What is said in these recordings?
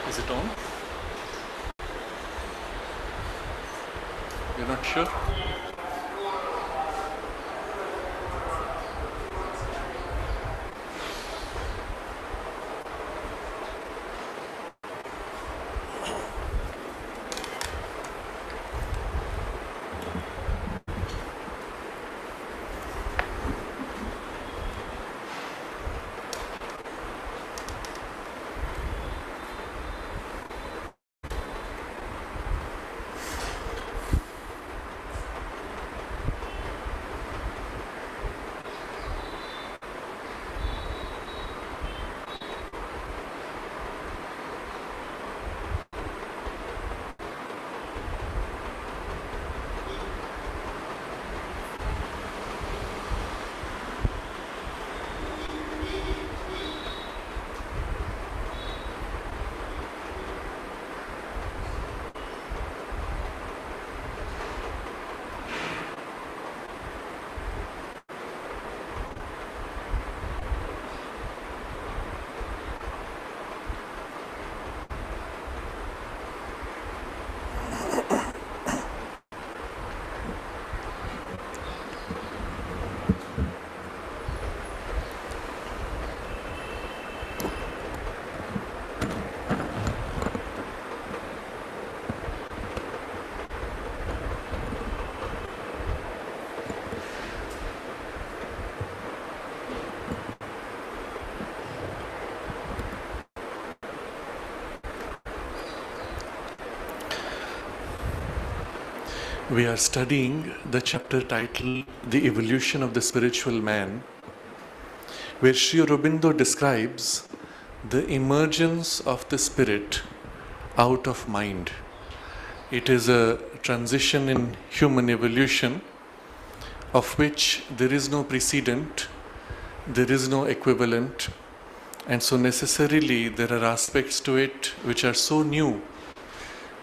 Is it on? You're not sure? We are studying the chapter titled The Evolution of the Spiritual Man, where Sri Aurobindo describes the emergence of the spirit out of mind. It is a transition in human evolution of which there is no precedent, there is no equivalent, and so necessarily there are aspects to it which are so new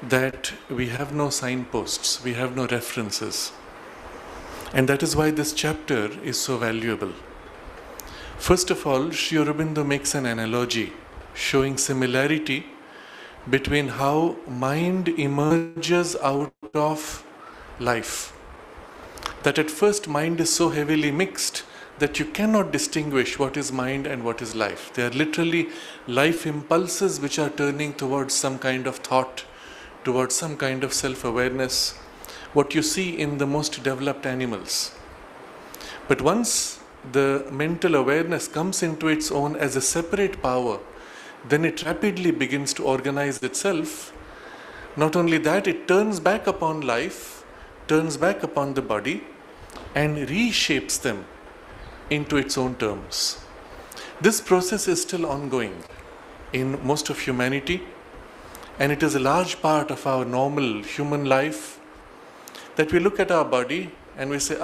that we have no signposts, we have no references. And that is why this chapter is so valuable. First of all, Sri Aurobindo makes an analogy showing similarity between how mind emerges out of life. That at first mind is so heavily mixed that you cannot distinguish what is mind and what is life. They are literally life impulses which are turning towards some kind of thought, towards some kind of self-awareness, what you see in the most developed animals. But once the mental awareness comes into its own as a separate power, then it rapidly begins to organize itself. Not only that, it turns back upon life, turns back upon the body, and reshapes them into its own terms. This process is still ongoing in most of humanity, and it is a large part of our normal human life that we look at our body and we say,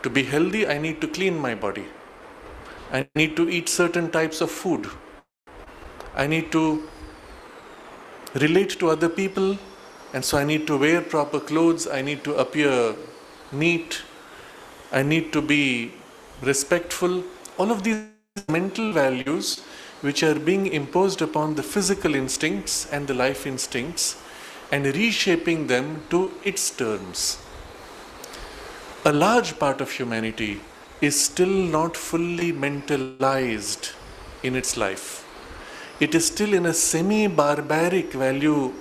to be healthy, I need to clean my body. I need to eat certain types of food. I need to relate to other people, and so I need to wear proper clothes. I need to appear neat. I need to be respectful. All of these mental values which are being imposed upon the physical instincts and the life instincts and reshaping them to its terms. A large part of humanity is still not fully mentalized in its life. It is still in a semi-barbaric value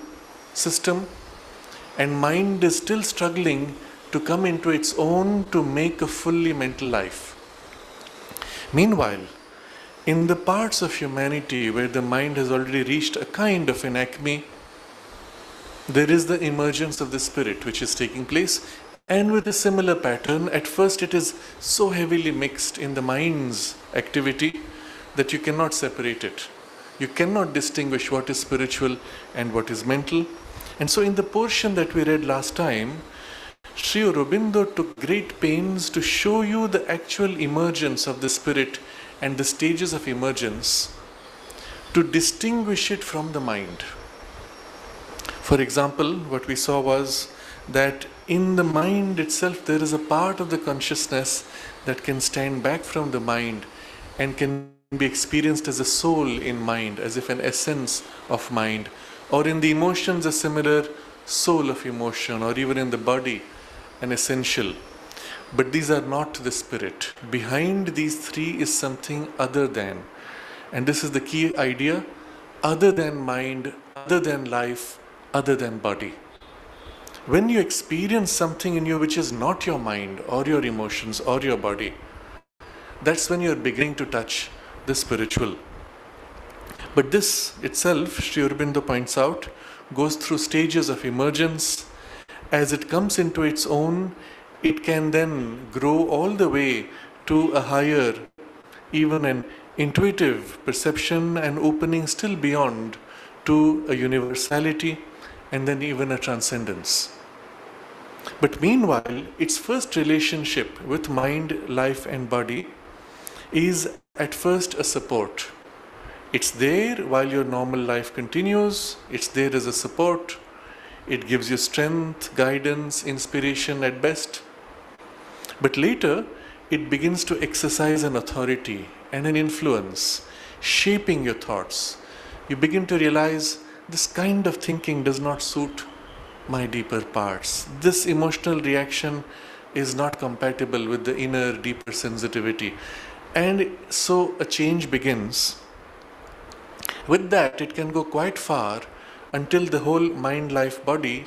system, and mind is still struggling to come into its own to make a fully mental life. Meanwhile, in the parts of humanity where the mind has already reached a kind of an acme, there is the emergence of the spirit which is taking place, and with a similar pattern. At first it is so heavily mixed in the mind's activity that you cannot separate it. You cannot distinguish what is spiritual and what is mental. And so in the portion that we read last time, Sri Aurobindo took great pains to show you the actual emergence of the spirit and the stages of emergence, to distinguish it from the mind. For example, what we saw was that in the mind itself there is a part of the consciousness that can stand back from the mind and can be experienced as a soul in mind, as if an essence of mind, or in the emotions a similar soul of emotion, or even in the body an essential. But these are not the spirit. Behind these three is something other than. And this is the key idea: other than mind, other than life, other than body. When you experience something in you which is not your mind or your emotions or your body, that's when you're beginning to touch the spiritual. But this itself, Sri Aurobindo points out, goes through stages of emergence. As it comes into its own, it can then grow all the way to a higher, even an intuitive perception and opening still beyond to a universality and then even a transcendence. But meanwhile, its first relationship with mind, life and body is at first a support. It's there while your normal life continues. It's there as a support. It gives you strength, guidance, inspiration at best. But later, it begins to exercise an authority and an influence, shaping your thoughts. You begin to realize this kind of thinking does not suit my deeper parts. This emotional reaction is not compatible with the inner, deeper sensitivity. And so a change begins. With that, it can go quite far until the whole mind, life, body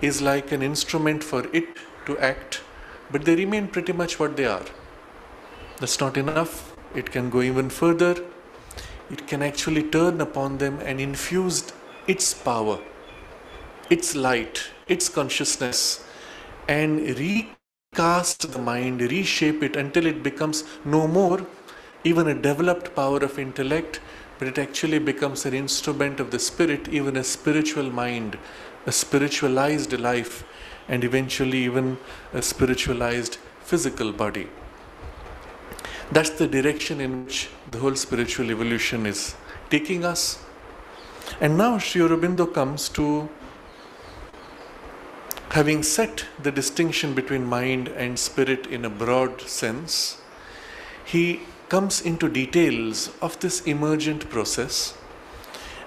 is like an instrument for it to act, but they remain pretty much what they are. That's not enough. It can go even further. It can actually turn upon them and infuse its power, its light, its consciousness, and recast the mind, reshape it until it becomes no more even a developed power of intellect, but it actually becomes an instrument of the spirit, even a spiritual mind, a spiritualized life, and eventually even a spiritualized physical body. That's the direction in which the whole spiritual evolution is taking us. And now Sri Aurobindo comes to, having set the distinction between mind and spirit in a broad sense, he comes into details of this emergent process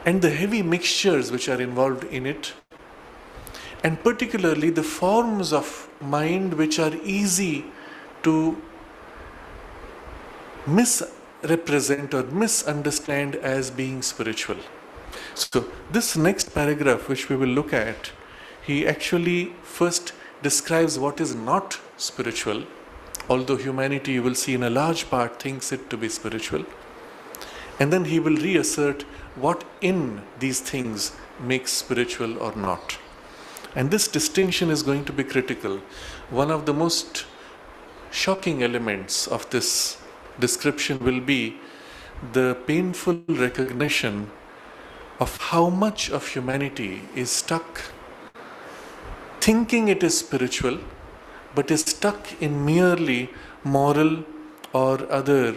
and the heavy mixtures which are involved in it, and particularly the forms of mind which are easy to misrepresent or misunderstand as being spiritual. So this next paragraph which we will look at, he actually first describes what is not spiritual, although humanity, you will see, in a large part thinks it to be spiritual. And then he will reassert what in these things makes spiritual or not. And this distinction is going to be critical. One of the most shocking elements of this description will be the painful recognition of how much of humanity is stuck thinking it is spiritual, but is stuck in merely moral or other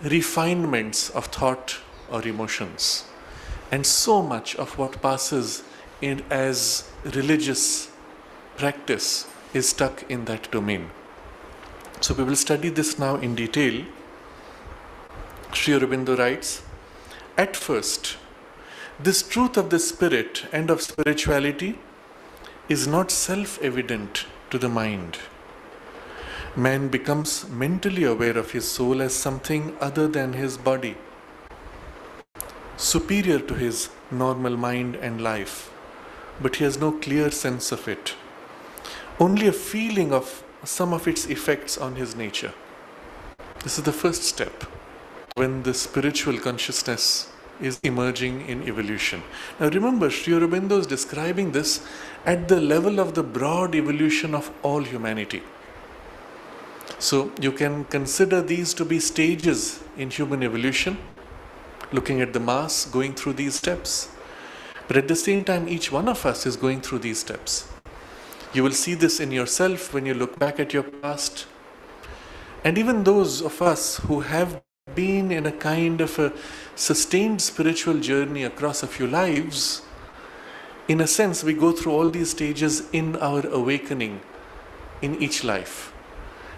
refinements of thought or emotions. And so much of what passes in as religious practice is stuck in that domain. So we will study this now in detail. Sri Aurobindo writes, at first, this truth of the spirit and of spirituality is not self-evident to the mind. Man becomes mentally aware of his soul as something other than his body, superior to his normal mind and life, but he has no clear sense of it, only a feeling of some of its effects on his nature. This is the first step when the spiritual consciousness is emerging in evolution. Now remember, Sri Aurobindo is describing this at the level of the broad evolution of all humanity. So you can consider these to be stages in human evolution, looking at the mass going through these steps. But at the same time, each one of us is going through these steps. You will see this in yourself when you look back at your past. And even those of us who have been in a kind of a sustained spiritual journey across a few lives, in a sense, we go through all these stages in our awakening in each life.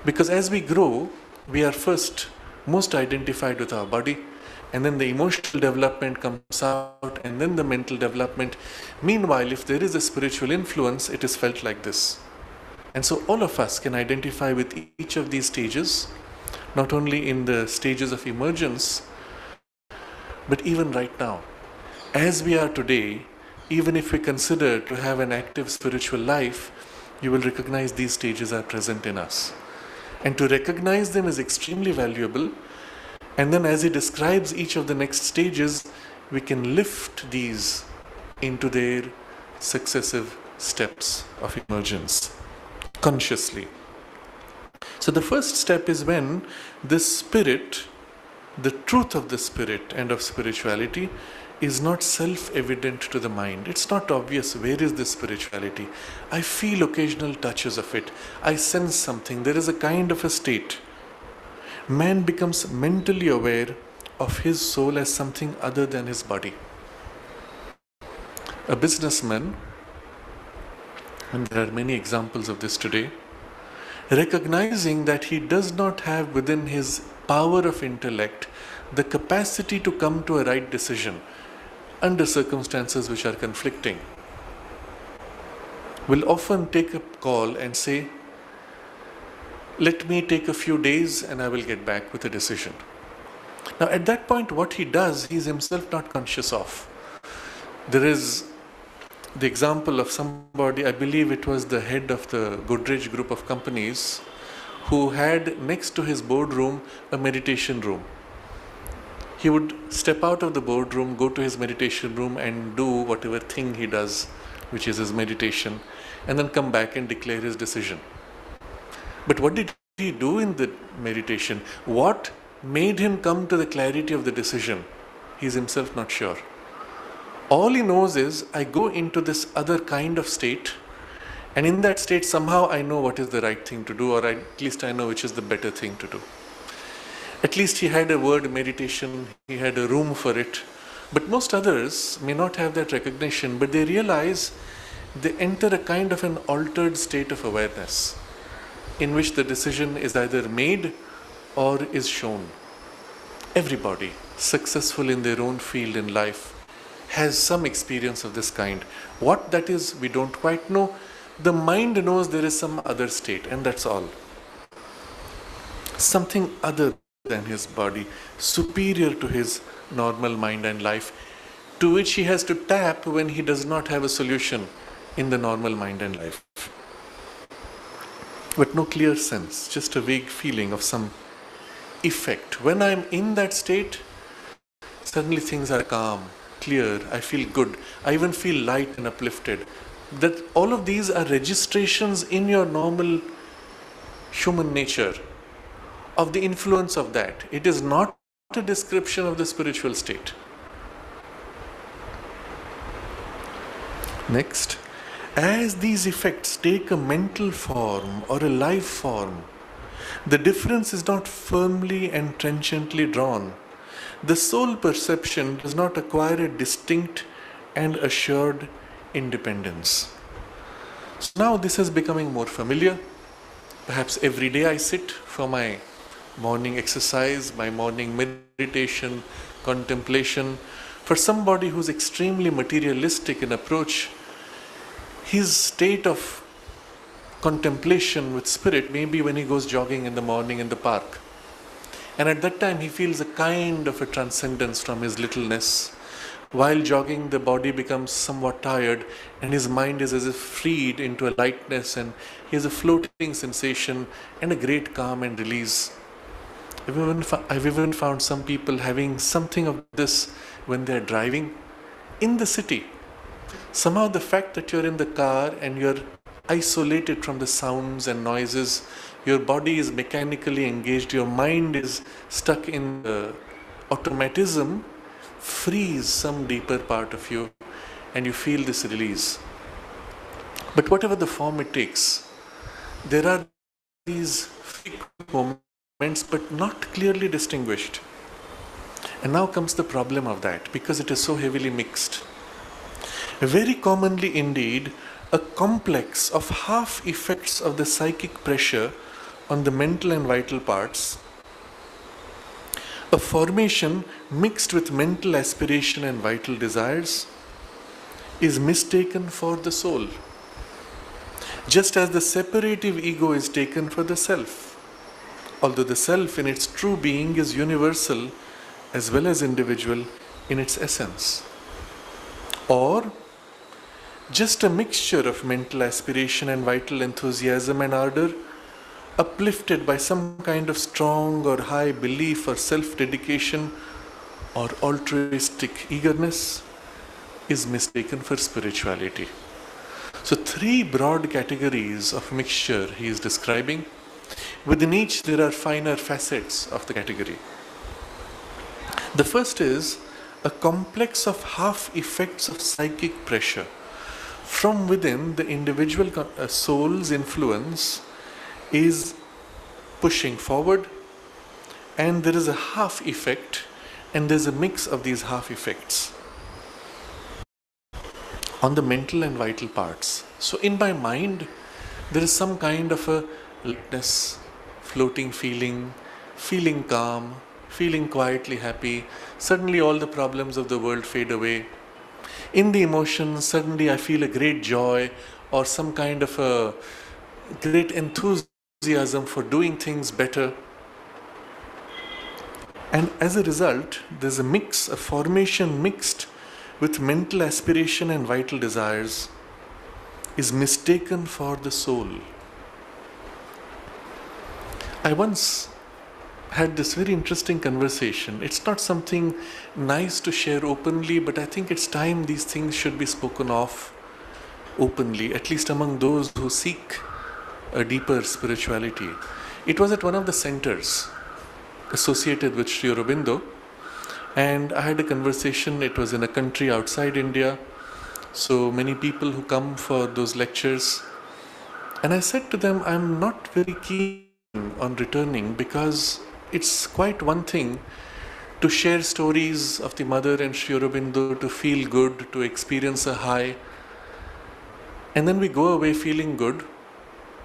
Because as we grow, we are first most identified with our body, and then the emotional development comes out, and then the mental development. Meanwhile, if there is a spiritual influence, it is felt like this. And so all of us can identify with each of these stages, not only in the stages of emergence, but even right now. As we are today, even if we consider to have an active spiritual life, you will recognize these stages are present in us. And to recognize them is extremely valuable. And then as he describes each of the next stages, we can lift these into their successive steps of emergence consciously. So the first step is when the spirit, the truth of the spirit and of spirituality is not self-evident to the mind. It's not obvious where is this spirituality. I feel occasional touches of it. I sense something. There is a kind of a state. Man becomes mentally aware of his soul as something other than his body. A businessman, and there are many examples of this today, recognizing that he does not have within his power of intellect the capacity to come to a right decision under circumstances which are conflicting, will often take a call and say, let me take a few days and I will get back with a decision. Now at that point what he does, he is himself not conscious of. There is the example of somebody, I believe it was the head of the Godrej group of companies, who had next to his boardroom a meditation room. He would step out of the boardroom, go to his meditation room and do whatever thing he does, which is his meditation, and then come back and declare his decision. But what did he do in the meditation? What made him come to the clarity of the decision? He is himself not sure. All he knows is, I go into this other kind of state, and in that state somehow I know what is the right thing to do, or at least I know which is the better thing to do. At least he had a word meditation, he had a room for it. But most others may not have that recognition, but they realize they enter a kind of an altered state of awareness in which the decision is either made or is shown. Everybody successful in their own field in life has some experience of this kind. What that is, we don't quite know. The mind knows there is some other state, and that's all. Something other than his body, superior to his normal mind and life, to which he has to tap when he does not have a solution in the normal mind and life. But no clear sense, just a vague feeling of some effect. When I'm in that state, suddenly things are calm, clear, I feel good, I even feel light and uplifted. That all of these are registrations in your normal human nature of the influence of that. It is not a description of the spiritual state. Next, as these effects take a mental form or a life form, the difference is not firmly and trenchantly drawn. The soul perception does not acquire a distinct and assured independence. So now this is becoming more familiar. Perhaps every day I sit for my morning exercise, my morning meditation, contemplation. For somebody who's extremely materialistic in approach, his state of contemplation with spirit may be when he goes jogging in the morning in the park. And at that time he feels a kind of a transcendence from his littleness. While jogging, the body becomes somewhat tired and his mind is as if freed into a lightness, and he has a floating sensation and a great calm and release. I've even found some people having something of this when they're driving in the city. Somehow the fact that you're in the car and you're isolated from the sounds and noises, your body is mechanically engaged, your mind is stuck in the automatism, frees some deeper part of you and you feel this release. But whatever the form it takes, there are these frequent moments but not clearly distinguished. And now comes the problem of that, because it is so heavily mixed. Very commonly indeed, a complex of half effects of the psychic pressure on the mental and vital parts A formation mixed with mental aspiration and vital desires is mistaken for the soul, just as the separative ego is taken for the self, although the self in its true being is universal as well as individual in its essence. Or just a mixture of mental aspiration and vital enthusiasm and ardor, uplifted by some kind of strong or high belief or self-dedication or altruistic eagerness, is mistaken for spirituality. So 3 broad categories of mixture he is describing. Within each there are finer facets of the category. The first is a complex of half effects of psychic pressure. From within, the individual soul's influence is pushing forward, and there is a half effect, and there's a mix of these half effects on the mental and vital parts. So in my mind, there is some kind of a lightness, floating feeling, feeling calm, feeling quietly happy. Suddenly all the problems of the world fade away. In the emotions, suddenly I feel a great joy or some kind of a great enthusiasm for doing things better. And as a result, there's a mix, a formation mixed with mental aspiration and vital desires is mistaken for the soul. I once had this very interesting conversation. It's not something nice to share openly, but I think it's time these things should be spoken of openly, at least among those who seek a deeper spirituality. It was at one of the centers associated with Sri Aurobindo, and I had a conversation. It was in a country outside India, so many people who come for those lectures, and I said to them, I'm not very keen on returning, because it's quite one thing to share stories of the mother and Sri Aurobindo, to feel good, to experience a high, and then we go away feeling good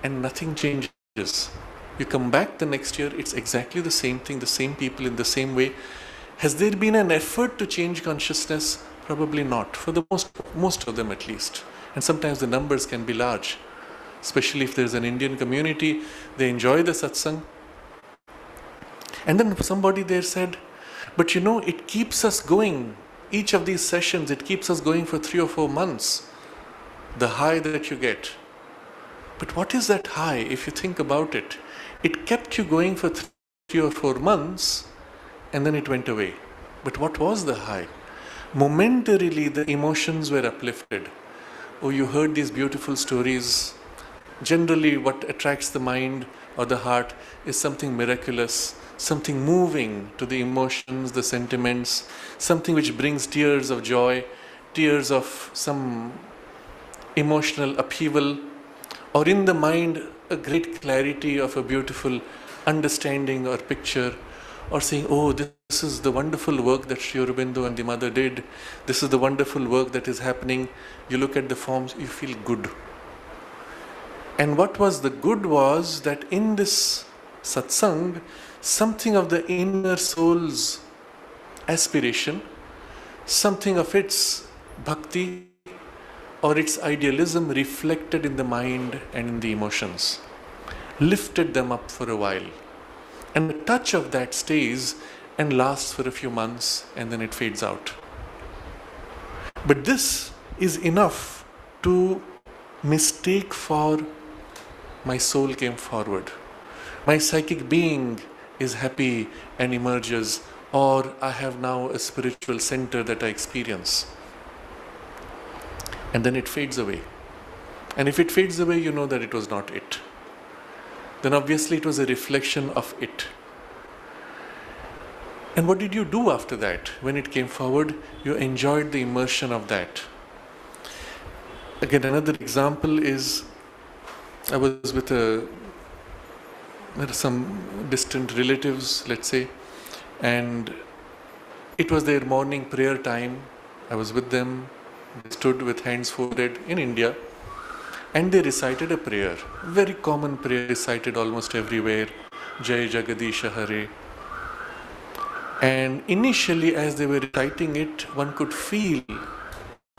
and nothing changes. You come back the next year, it's exactly the same thing, the same people in the same way. Has there been an effort to change consciousness? Probably not, for the most of them at least. And sometimes the numbers can be large, especially if there's an Indian community, they enjoy the satsang. And then somebody there said, but you know, it keeps us going. Each of these sessions, it keeps us going for 3 or 4 months. The high that you get. But what is that high if you think about it? It kept you going for 3 or 4 months and then it went away. But what was the high? Momentarily the emotions were uplifted. Oh, you heard these beautiful stories. Generally what attracts the mind or the heart is something miraculous, something moving to the emotions, the sentiments, something which brings tears of joy, tears of some emotional upheaval, or in the mind a great clarity of a beautiful understanding or picture, or saying, oh, this is the wonderful work that Sri Aurobindo and the mother did, this is the wonderful work that is happening. You look at the forms, you feel good. And what was the good was that in this satsang, something of the inner soul's aspiration, something of its bhakti or its idealism reflected in the mind and in the emotions, lifted them up for a while. And the touch of that stays and lasts for a few months and then it fades out. But this is enough to mistake for my soul came forward. My psychic being is happy and emerges, or I have now a spiritual center that I experience. And then it fades away. And if it fades away, you know that it was not it. Then obviously it was a reflection of it. And what did you do after that? When it came forward, you enjoyed the immersion of that. Again, another example is, I was with some distant relatives, let's say, and it was their morning prayer time. I was with them. They stood with hands folded in India, and they recited a prayer, very common prayer recited almost everywhere, Jai Jagadisha Hare. And initially, as they were reciting it, one could feel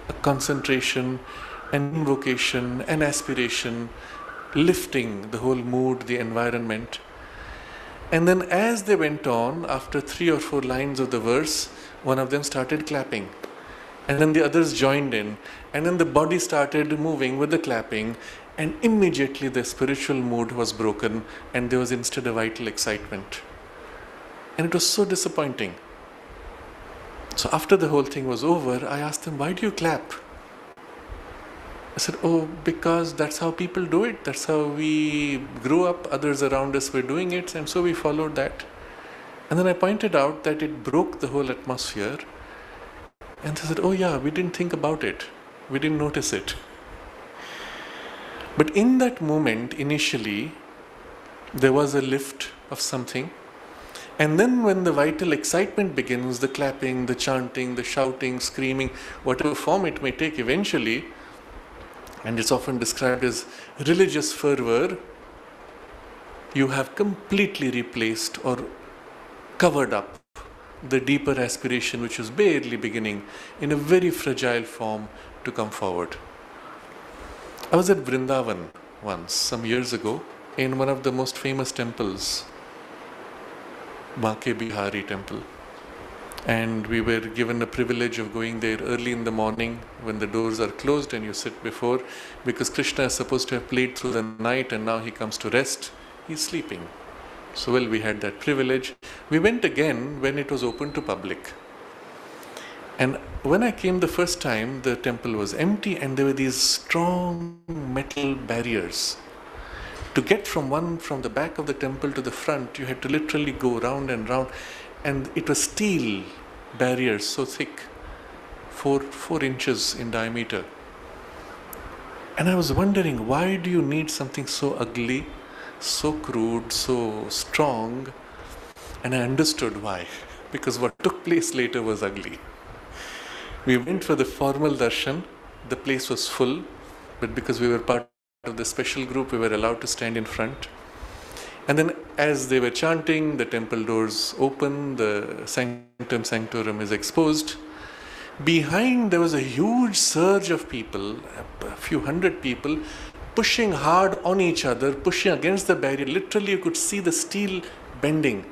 a concentration, an invocation, an aspiration, lifting the whole mood, the environment. And then as they went on, after 3 or 4 lines of the verse, one of them started clapping. And then the others joined in. And then the body started moving with the clapping. And immediately the spiritual mood was broken, and there was instead a vital excitement. And it was so disappointing. So after the whole thing was over, I asked them, why do you clap? I said, oh, because that's how people do it. That's how we grew up. Others around us were doing it, and so we followed that. And then I pointed out that it broke the whole atmosphere. And they said, oh yeah, we didn't think about it. We didn't notice it. But in that moment, initially, there was a lift of something. And then when the vital excitement begins, the clapping, the chanting, the shouting, screaming, whatever form it may take eventually, and it's often described as religious fervor, you have completely replaced or covered up the deeper aspiration which was barely beginning in a very fragile form to come forward. I was at Vrindavan once, some years ago, in one of the most famous temples, Banke Bihari temple. And we were given a privilege of going there early in the morning when the doors are closed and you sit before, because Krishna is supposed to have played through the night and now he comes to rest. He's sleeping. So well, we had that privilege. We went again when it was open to public. And when I came the first time, the temple was empty and there were these strong metal barriers. To get from the back of the temple to the front, you had to literally go round and round. And it was steel barriers, so thick, 4 inches in diameter. And I was wondering, why do you need something so ugly, so crude, so strong? And I understood why. Because what took place later was ugly. We went for the formal darshan. The place was full, but because we were part of the special group, we were allowed to stand in front. And then as they were chanting, the temple doors open, the sanctum sanctorum is exposed. Behind there was a huge surge of people, a few hundred people, pushing hard on each other, pushing against the barrier. Literally you could see the steel bending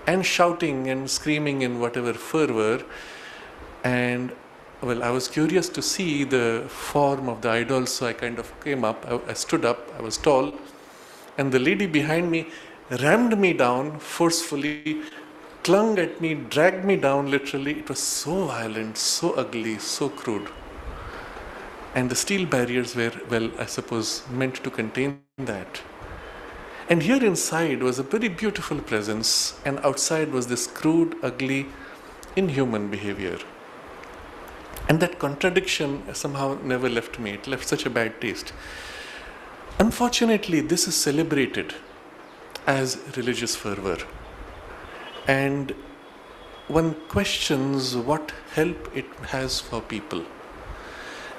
and shouting and screaming in whatever fervor. And well, I was curious to see the form of the idol, so I kind of came up, I stood up, I was tall, and the lady behind me rammed me down forcefully, clung at me, dragged me down literally. It was so violent, so ugly, so crude. And the steel barriers were, well, I suppose, meant to contain that. And here inside was a very beautiful presence, and outside was this crude, ugly, inhuman behavior. And that contradiction somehow never left me. It left such a bad taste. Unfortunately, this is celebrated as religious fervor. And one questions what help it has for people.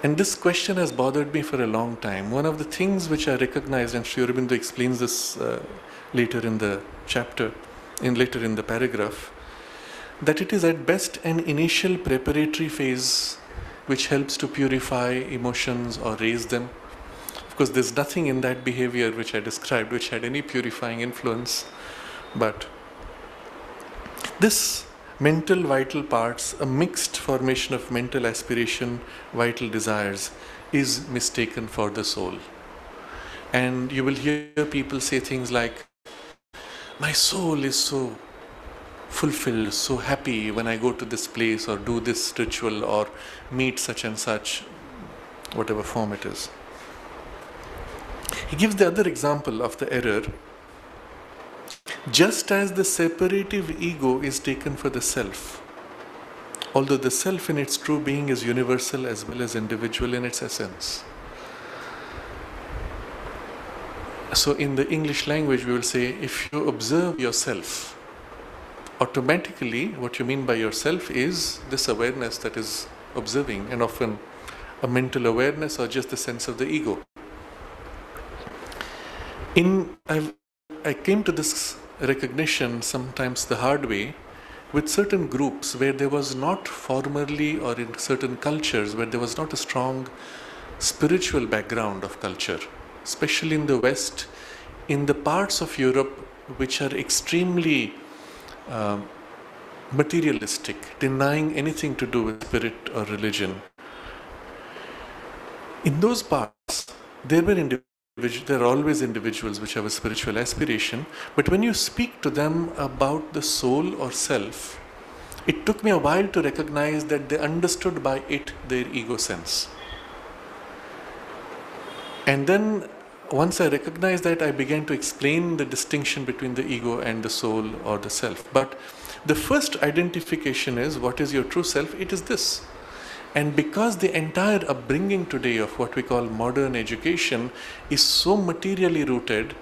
And this question has bothered me for a long time. One of the things which I recognized, and Sri Aurobindo explains this later in the chapter, later in the paragraph, that it is at best an initial preparatory phase which helps to purify emotions or raise them. Of course, there's nothing in that behavior which I described which had any purifying influence, but this mental vital parts, a mixed formation of mental aspiration, vital desires, is mistaken for the soul. And you will hear people say things like, my soul is so fulfilled, so happy when I go to this place or do this ritual or meet such and such, whatever form it is. He gives the other example of the error. Just as the separative ego is taken for the self, although the self in its true being is universal as well as individual in its essence. So in the English language we will say, if you observe yourself, automatically what you mean by yourself is this awareness that is observing, and often a mental awareness or just the sense of the ego. I came to this recognition sometimes the hard way with certain groups where there was not formerly, or in certain cultures where there was not a strong spiritual background of culture, especially in the West, in the parts of Europe which are extremely materialistic, denying anything to do with spirit or religion. In those parts, there are always individuals which have a spiritual aspiration, but when you speak to them about the soul or self, it took me a while to recognize that they understood by it their ego sense. And then once I recognized that, I began to explain the distinction between the ego and the soul or the self. But the first identification is, what is your true self? It is this. And because the entire upbringing today of what we call modern education is so materially rooted,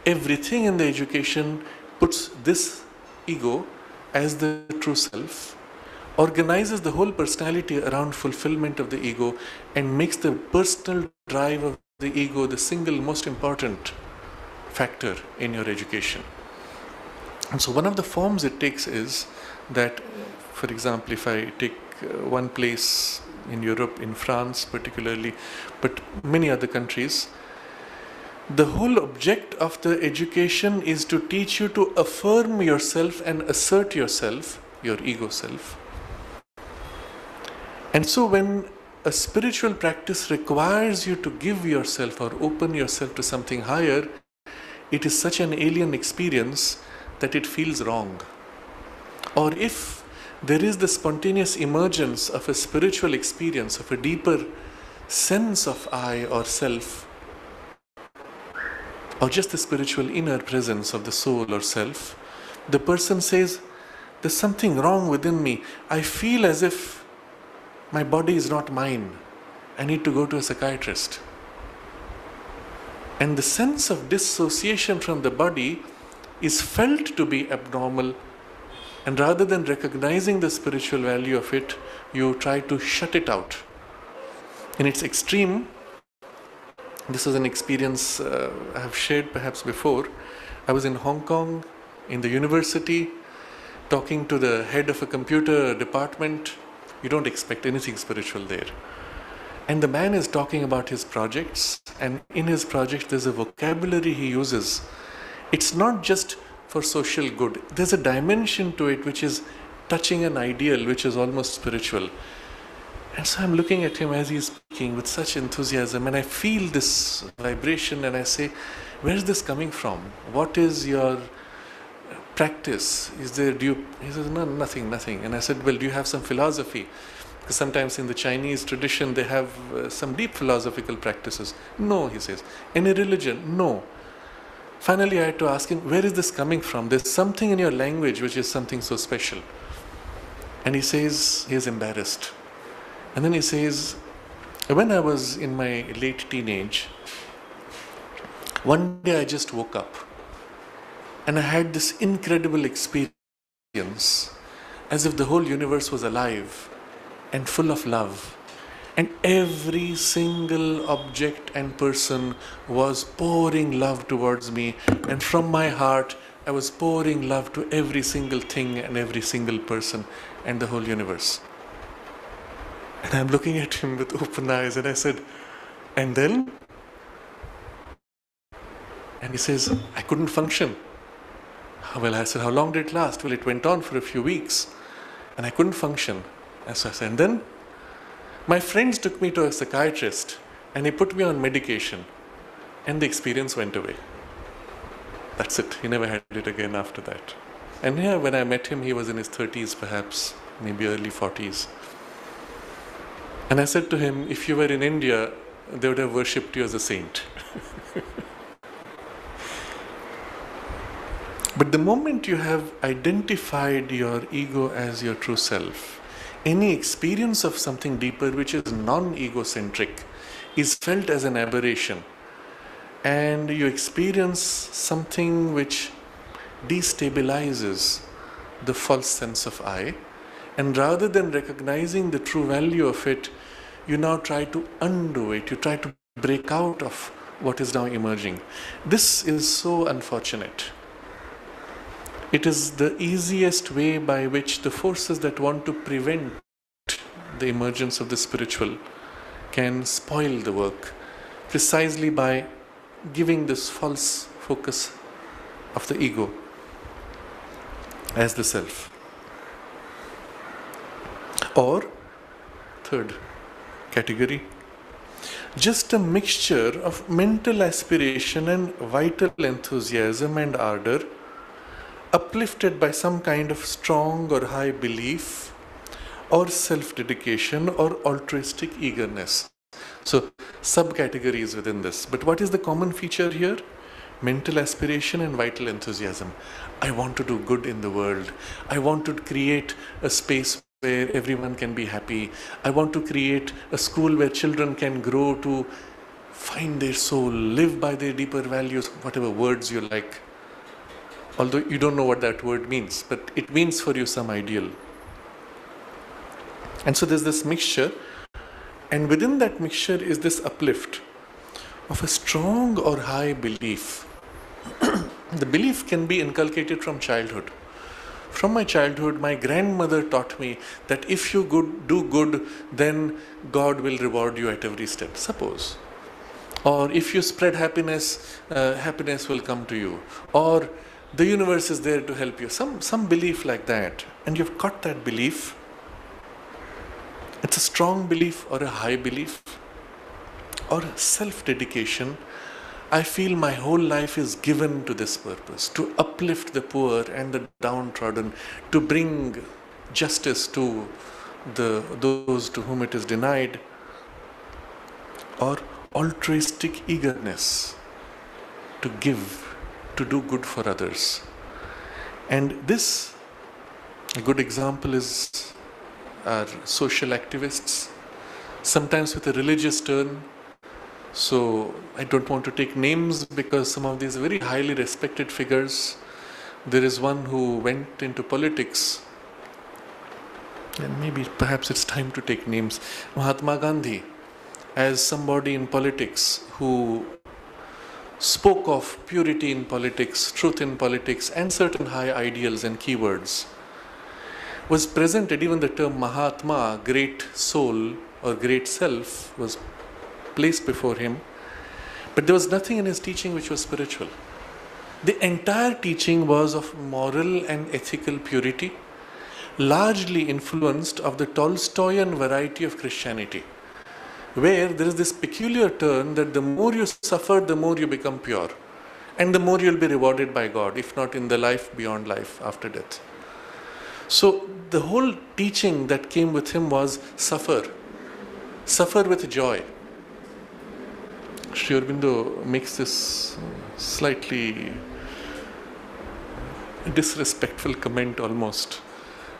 everything in the education puts this ego as the true self, organizes the whole personality around fulfillment of the ego, and makes the personal drive of the ego the single most important factor in your education. And so one of the forms it takes is that, for example, if I take one place in Europe, in France particularly, but many other countries, the whole object of the education is to teach you to affirm yourself and assert yourself, your ego self. And so when a spiritual practice requires you to give yourself or open yourself to something higher, it is such an alien experience that it feels wrong. Or if there is the spontaneous emergence of a spiritual experience, of a deeper sense of I or self, or just the spiritual inner presence of the soul or self, the person says, there's something wrong within me. I feel as if my body is not mine. I need to go to a psychiatrist. And the sense of dissociation from the body is felt to be abnormal, and rather than recognizing the spiritual value of it, you try to shut it out. In its extreme, this is an experience I have shared perhaps before. I was in Hong Kong, in the university, talking to the head of a computer department. You don't expect anything spiritual there. And the man is talking about his projects, and in his project there's a vocabulary he uses. It's not just for social good. There's a dimension to it which is touching an ideal, which is almost spiritual. And so I'm looking at him as he's speaking with such enthusiasm, and I feel this vibration, and I say, where is this coming from? What is your practice? He says, no, nothing. And I said, well, do you have some philosophy? Because sometimes in the Chinese tradition, they have some deep philosophical practices. No, he says. Any religion? No. Finally, I had to ask him, where is this coming from? There's something in your language which is something so special. And he says, he is embarrassed. And then he says, when I was in my late teenage, one day I just woke up and I had this incredible experience, as if the whole universe was alive and full of love. And every single object and person was pouring love towards me. And from my heart, I was pouring love to every single thing and every single person and the whole universe. And I'm looking at him with open eyes, and I said, and then? And he says, I couldn't function. Well, I said, how long did it last? Well, it went on for a few weeks, and I couldn't function. And so I said, and then? My friends took me to a psychiatrist, and he put me on medication, and the experience went away. That's it. He never had it again after that. And here, when I met him, he was in his 30s perhaps, maybe early 40s. And I said to him, if you were in India, they would have worshipped you as a saint. But the moment you have identified your ego as your true self, any experience of something deeper which is non-egocentric is felt as an aberration. And you experience something which destabilizes the false sense of I. And rather than recognizing the true value of it, you now try to undo it. You try to break out of what is now emerging. This is so unfortunate. It is the easiest way by which the forces that want to prevent the emergence of the spiritual can spoil the work, precisely by giving this false focus of the ego as the self. Or, third category, just a mixture of mental aspiration and vital enthusiasm and ardor, uplifted by some kind of strong or high belief or self-dedication or altruistic eagerness. So, subcategories within this. But what is the common feature here? Mental aspiration and vital enthusiasm. I want to do good in the world. I want to create a space where everyone can be happy. I want to create a school where children can grow to find their soul, live by their deeper values, whatever words you like. Although you don't know what that word means, but it means for you some ideal. And so there's this mixture, and within that mixture is this uplift of a strong or high belief. The belief can be inculcated from childhood. From my childhood, my grandmother taught me that if you do good, then God will reward you at every step, suppose. Or if you spread happiness, happiness will come to you. Or the universe is there to help you. Some belief like that. And you've got that belief. It's a strong belief or a high belief or self-dedication. I feel my whole life is given to this purpose, to uplift the poor and the downtrodden, to bring justice to those to whom it is denied, or altruistic eagerness to give, to do good for others. And this, a good example is our social activists, sometimes with a religious turn. So I don't want to take names because some of these very highly respected figures. There is one who went into politics, and maybe perhaps it's time to take names. Mahatma Gandhi, as somebody in politics who spoke of purity in politics, truth in politics, and certain high ideals and keywords, was presented. Even the term Mahatma, great soul or great self, was placed before him, but there was nothing in his teaching which was spiritual. The entire teaching was of moral and ethical purity, largely influenced of the Tolstoyan variety of Christianity, where there is this peculiar turn that the more you suffer, the more you become pure, and the more you'll be rewarded by God, if not in the life beyond life, after death. So the whole teaching that came with him was suffer with joy. Sri Aurobindo makes this slightly disrespectful comment almost.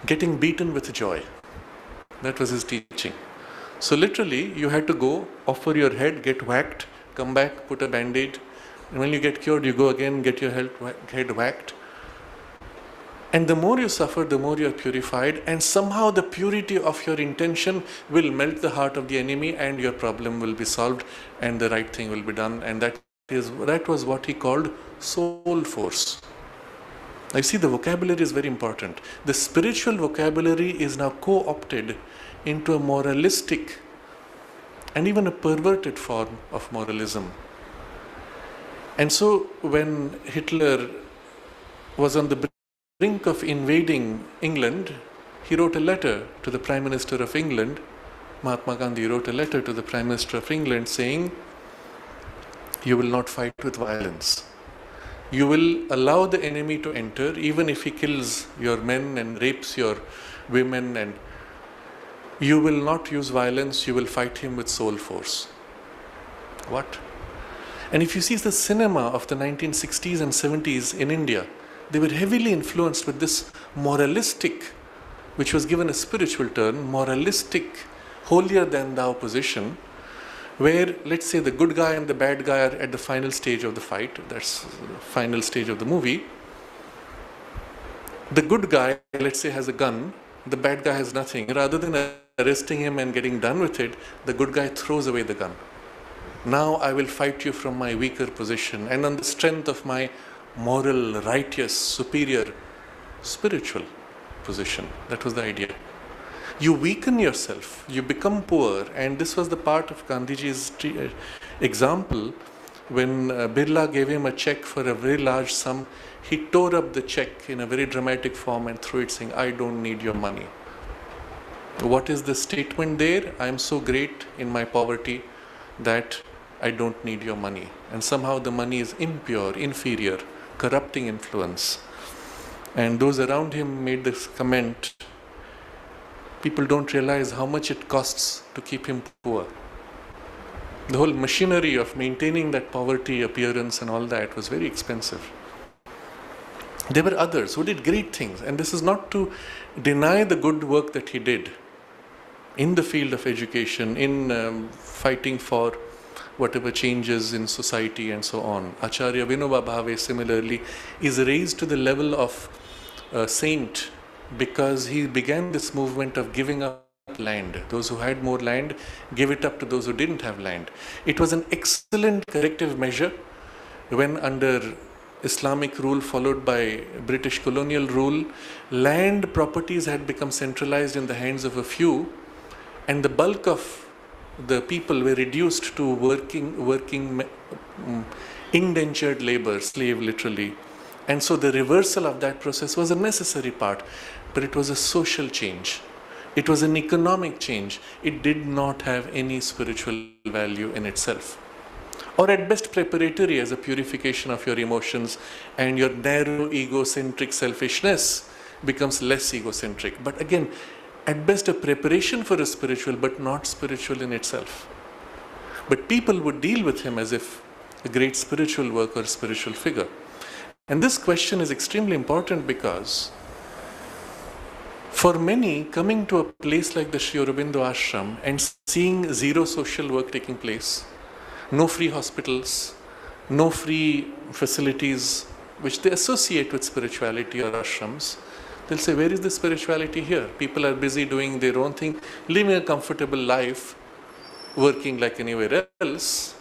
Getting beaten with joy. That was his teaching. So literally, you had to go, offer your head, get whacked, come back, put a band-aid. And when you get cured, you go again, get your head whacked. And the more you suffer, the more you are purified, and somehow the purity of your intention will melt the heart of the enemy, and your problem will be solved, and the right thing will be done. And that was what he called soul force. Now you see, the vocabulary is very important. The spiritual vocabulary is now co-opted into a moralistic and even a perverted form of moralism. And so when Hitler was on the brink of invading England, he wrote a letter to the Prime Minister of England. Mahatma Gandhi wrote a letter to the Prime Minister of England saying, you will not fight with violence. You will allow the enemy to enter, even if he kills your men and rapes your women, and you will not use violence, you will fight him with soul force. What? And if you see the cinema of the 1960s and 70s in India, they were heavily influenced with this moralistic, which was given a spiritual turn, moralistic, holier than thou position, where, let's say, the good guy and the bad guy are at the final stage of the fight. That's the final stage of the movie. The good guy, let's say, has a gun. The bad guy has nothing. Rather than arresting him and getting done with it, the good guy throws away the gun. Now I will fight you from my weaker position, and on the strength of my moral, righteous, superior spiritual position. That was the idea. You weaken yourself, you become poor, and this was the part of Gandhiji's example. When Birla gave him a check for a very large sum, he tore up the check in a very dramatic form and threw it, saying, "I don't need your money." What is the statement there? I am so great in my poverty that I don't need your money. And somehow the money is impure, inferior, corrupting influence. And those around him made this comment, people don't realize how much it costs to keep him poor. The whole machinery of maintaining that poverty appearance and all that was very expensive. There were others who did great things, and this is not to deny the good work that he did in the field of education, in fighting for whatever changes in society and so on. Acharya Vinoba Bhave similarly is raised to the level of a saint because he began this movement of giving up land. Those who had more land gave it up to those who didn't have land. It was an excellent corrective measure when, under Islamic rule followed by British colonial rule, land properties had become centralized in the hands of a few, and the bulk of the people were reduced to working indentured labor, slave literally. And so the reversal of that process was a necessary part, but it was a social change. It was an economic change. It did not have any spiritual value in itself. Or at best preparatory as a purification of your emotions, and your narrow egocentric selfishness becomes less egocentric. But again, at best a preparation for a spiritual, but not spiritual in itself. But people would deal with him as if a great spiritual worker, or spiritual figure. And this question is extremely important because for many, coming to a place like the Sri Aurobindo Ashram and seeing zero social work taking place, no free hospitals, no free facilities which they associate with spirituality or ashrams, they'll say, where is the spirituality here? People are busy doing their own thing, living a comfortable life, working like anywhere else.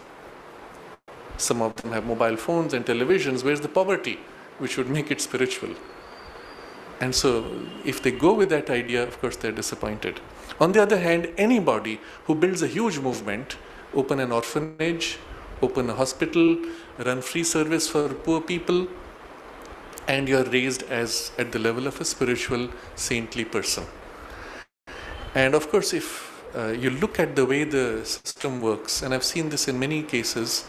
Some of them have mobile phones and televisions. Where's the poverty which would make it spiritual? And so if they go with that idea, of course they're disappointed. On the other hand, anybody who builds a huge movement, open an orphanage, open a hospital, run free service for poor people, and you're raised as at the level of a spiritual, saintly person. And of course, if you look at the way the system works, and I've seen this in many cases,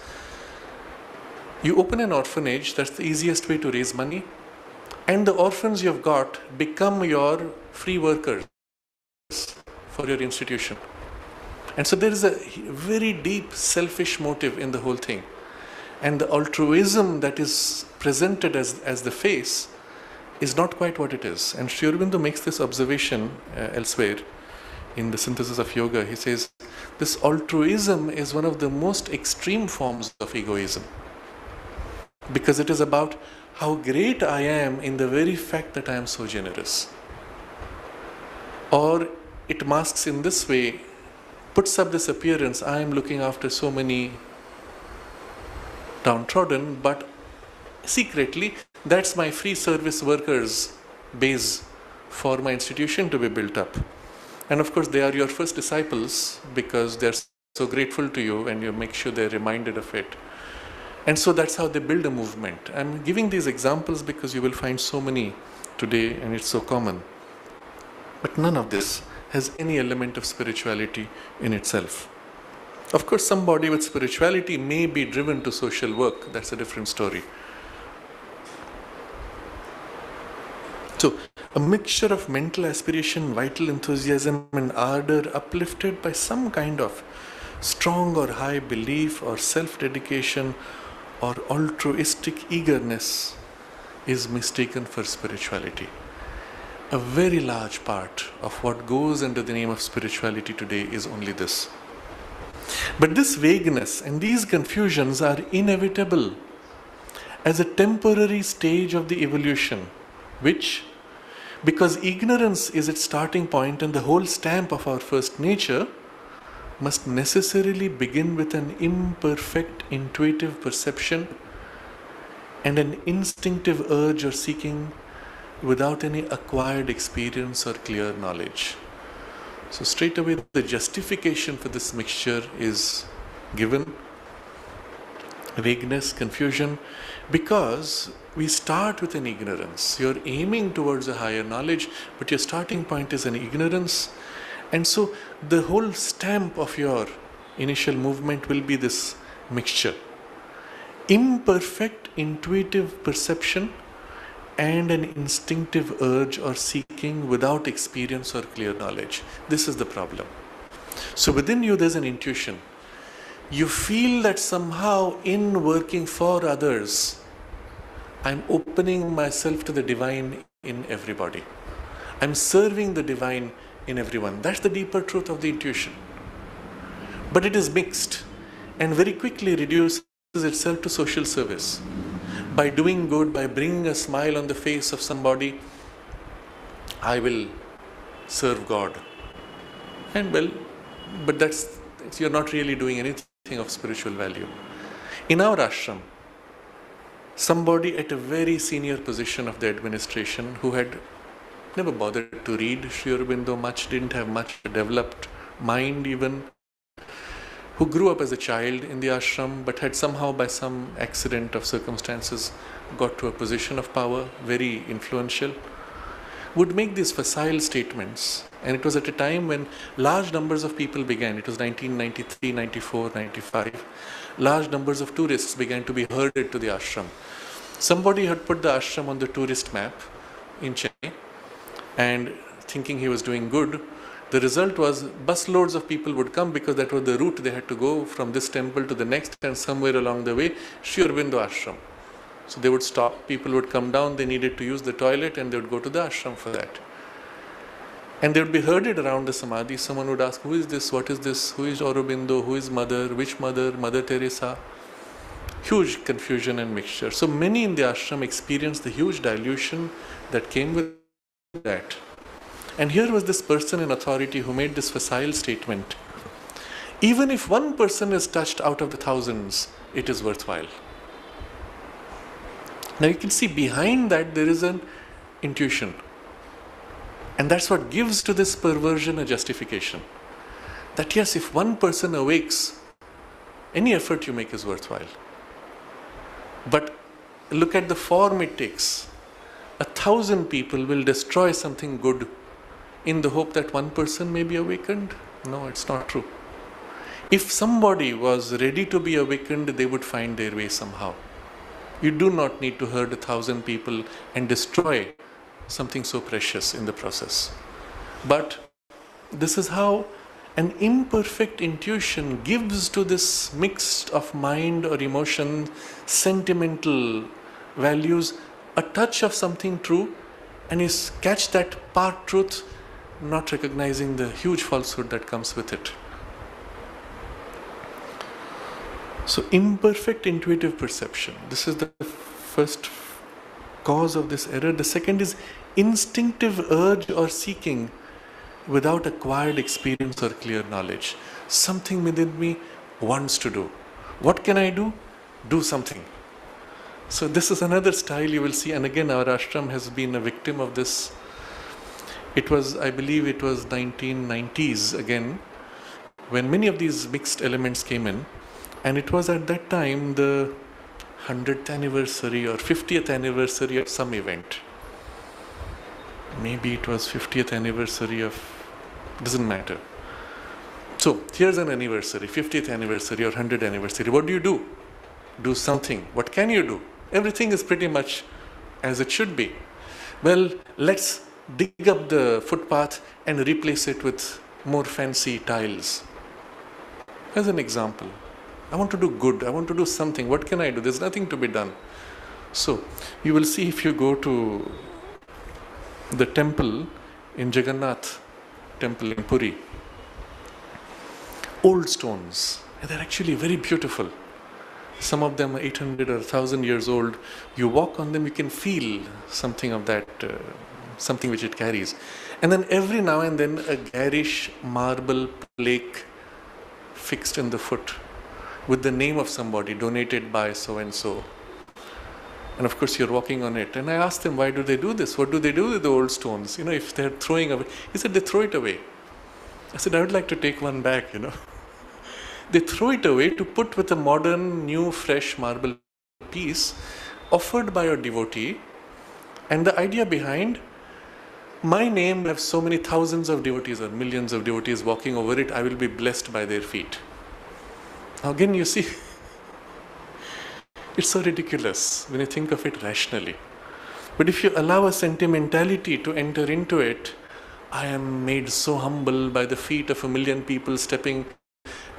you open an orphanage, that's the easiest way to raise money, and the orphans you've got become your free workers for your institution. And so there is a very deep selfish motive in the whole thing. And the altruism that is presented as the face is not quite what it is. And Sri Aurobindo makes this observation elsewhere in the Synthesis of Yoga. He says, this altruism is one of the most extreme forms of egoism, because it is about how great I am in the very fact that I am so generous. Or it masks in this way, puts up this appearance, I am looking after so many downtrodden, but secretly that's my free service workers base for my institution to be built up. And of course they are your first disciples because they're so grateful to you, and you make sure they're reminded of it. And so that's how they build a movement. I'm giving these examples because you will find so many today and it's so common. But none of this has any element of spirituality in itself. Of course, somebody with spirituality may be driven to social work. That's a different story. So, a mixture of mental aspiration, vital enthusiasm and ardor uplifted by some kind of strong or high belief or self-dedication or altruistic eagerness is mistaken for spirituality. A very large part of what goes under the name of spirituality today is only this. But this vagueness and these confusions are inevitable as a temporary stage of the evolution, which, because ignorance is its starting point and the whole stamp of our first nature, must necessarily begin with an imperfect intuitive perception and an instinctive urge or seeking without any acquired experience or clear knowledge. So straight away the justification for this mixture is given. Vagueness, confusion, because we start with an ignorance. You're aiming towards a higher knowledge, but your starting point is an ignorance. And so the whole stamp of your initial movement will be this mixture. Imperfect intuitive perception and an instinctive urge or seeking without experience or clear knowledge. This is the problem. So within you there's an intuition. You feel that somehow in working for others, I'm opening myself to the divine in everybody. I'm serving the divine in everyone. That's the deeper truth of the intuition. But it is mixed and very quickly reduces itself to social service. By doing good, by bringing a smile on the face of somebody, I will serve God. And well, but you're not really doing anything of spiritual value. In our ashram, somebody at a very senior position of the administration who had never bothered to read Sri Aurobindo much, didn't have much developed mind even, who grew up as a child in the ashram but had somehow by some accident of circumstances got to a position of power, very influential, would make these facile statements. And it was at a time when large numbers of people began. It was 1993, 94, 95. Large numbers of tourists began to be herded to the ashram. Somebody had put the ashram on the tourist map in Chennai and thinking he was doing good. The result was busloads of people would come because that was the route they had to go from this temple to the next, and somewhere along the way, Sri Aurobindo ashram. So they would stop, people would come down, they needed to use the toilet and they would go to the ashram for that. And they would be herded around the samadhi. Someone would ask, who is this, what is this, who is Aurobindo, who is mother, which mother, Mother Teresa? Huge confusion and mixture. So many in the ashram experienced the huge dilution that came with that. And here was this person in authority who made this facile statement. Even if one person is touched out of the thousands, it is worthwhile. Now you can see behind that there is an intuition. And that's what gives to this perversion a justification. That yes, if one person awakes, any effort you make is worthwhile. But look at the form it takes. 1,000 people will destroy something good in the hope that one person may be awakened. No, it's not true. If somebody was ready to be awakened, they would find their way somehow. You do not need to herd 1,000 people and destroy something so precious in the process. But this is how an imperfect intuition gives to this mix of mind or emotion, sentimental values, a touch of something true, and you catch that part truth, not recognizing the huge falsehood that comes with it. So imperfect intuitive perception. This is the first cause of this error. The second is instinctive urge or seeking without acquired experience or clear knowledge. Something within me wants to do. What can I do? Do something. So this is another style you will see, and again our ashram has been a victim of this. It was, I believe it was 1990s again, when many of these mixed elements came in, and it was at that time the 100th anniversary or 50th anniversary of some event. Maybe it was 50th anniversary of, doesn't matter. So here's an anniversary, 50th anniversary or 100th anniversary. What do? Do something. What can you do? Everything is pretty much as it should be. Well, let's dig up the footpath and replace it with more fancy tiles. As an example, I want to do good. I want to do something. What can I do? There's nothing to be done. So you will see if you go to the temple in Jagannath temple in Puri, old stones, and they're actually very beautiful. Some of them are 800 or 1,000 years old. You walk on them, you can feel something of that, something which it carries. And then every now and then a garish marble plaque fixed in the foot with the name of somebody, donated by so and so. And of course, you're walking on it. And I asked him, why do they do this? What do they do with the old stones? If they're throwing away. He said, they throw it away. I said, I would like to take one back, They throw it away to put with a modern, new, fresh marble piece offered by a devotee. And the idea behind, my name will have so many thousands of devotees or millions of devotees walking over it, I will be blessed by their feet. Now again, you see, it's so ridiculous when you think of it rationally. But if you allow a sentimentality to enter into it, I am made so humble by the feet of 1 million people stepping,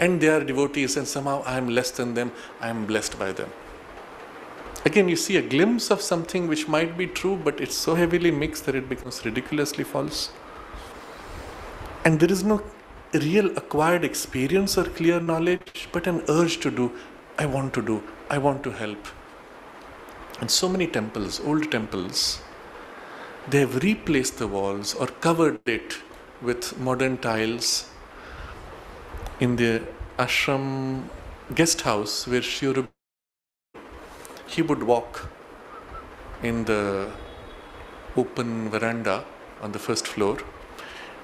and they are devotees, and somehow I am less than them, I am blessed by them. Again, you see a glimpse of something which might be true, but it's so heavily mixed that it becomes ridiculously false. And there is no real acquired experience or clear knowledge, but an urge to do, I want to help. And so many temples, old temples, they have replaced the walls or covered it with modern tiles. In the ashram guest house where Sri Aurobindo, he would walk in the open veranda on the first floor,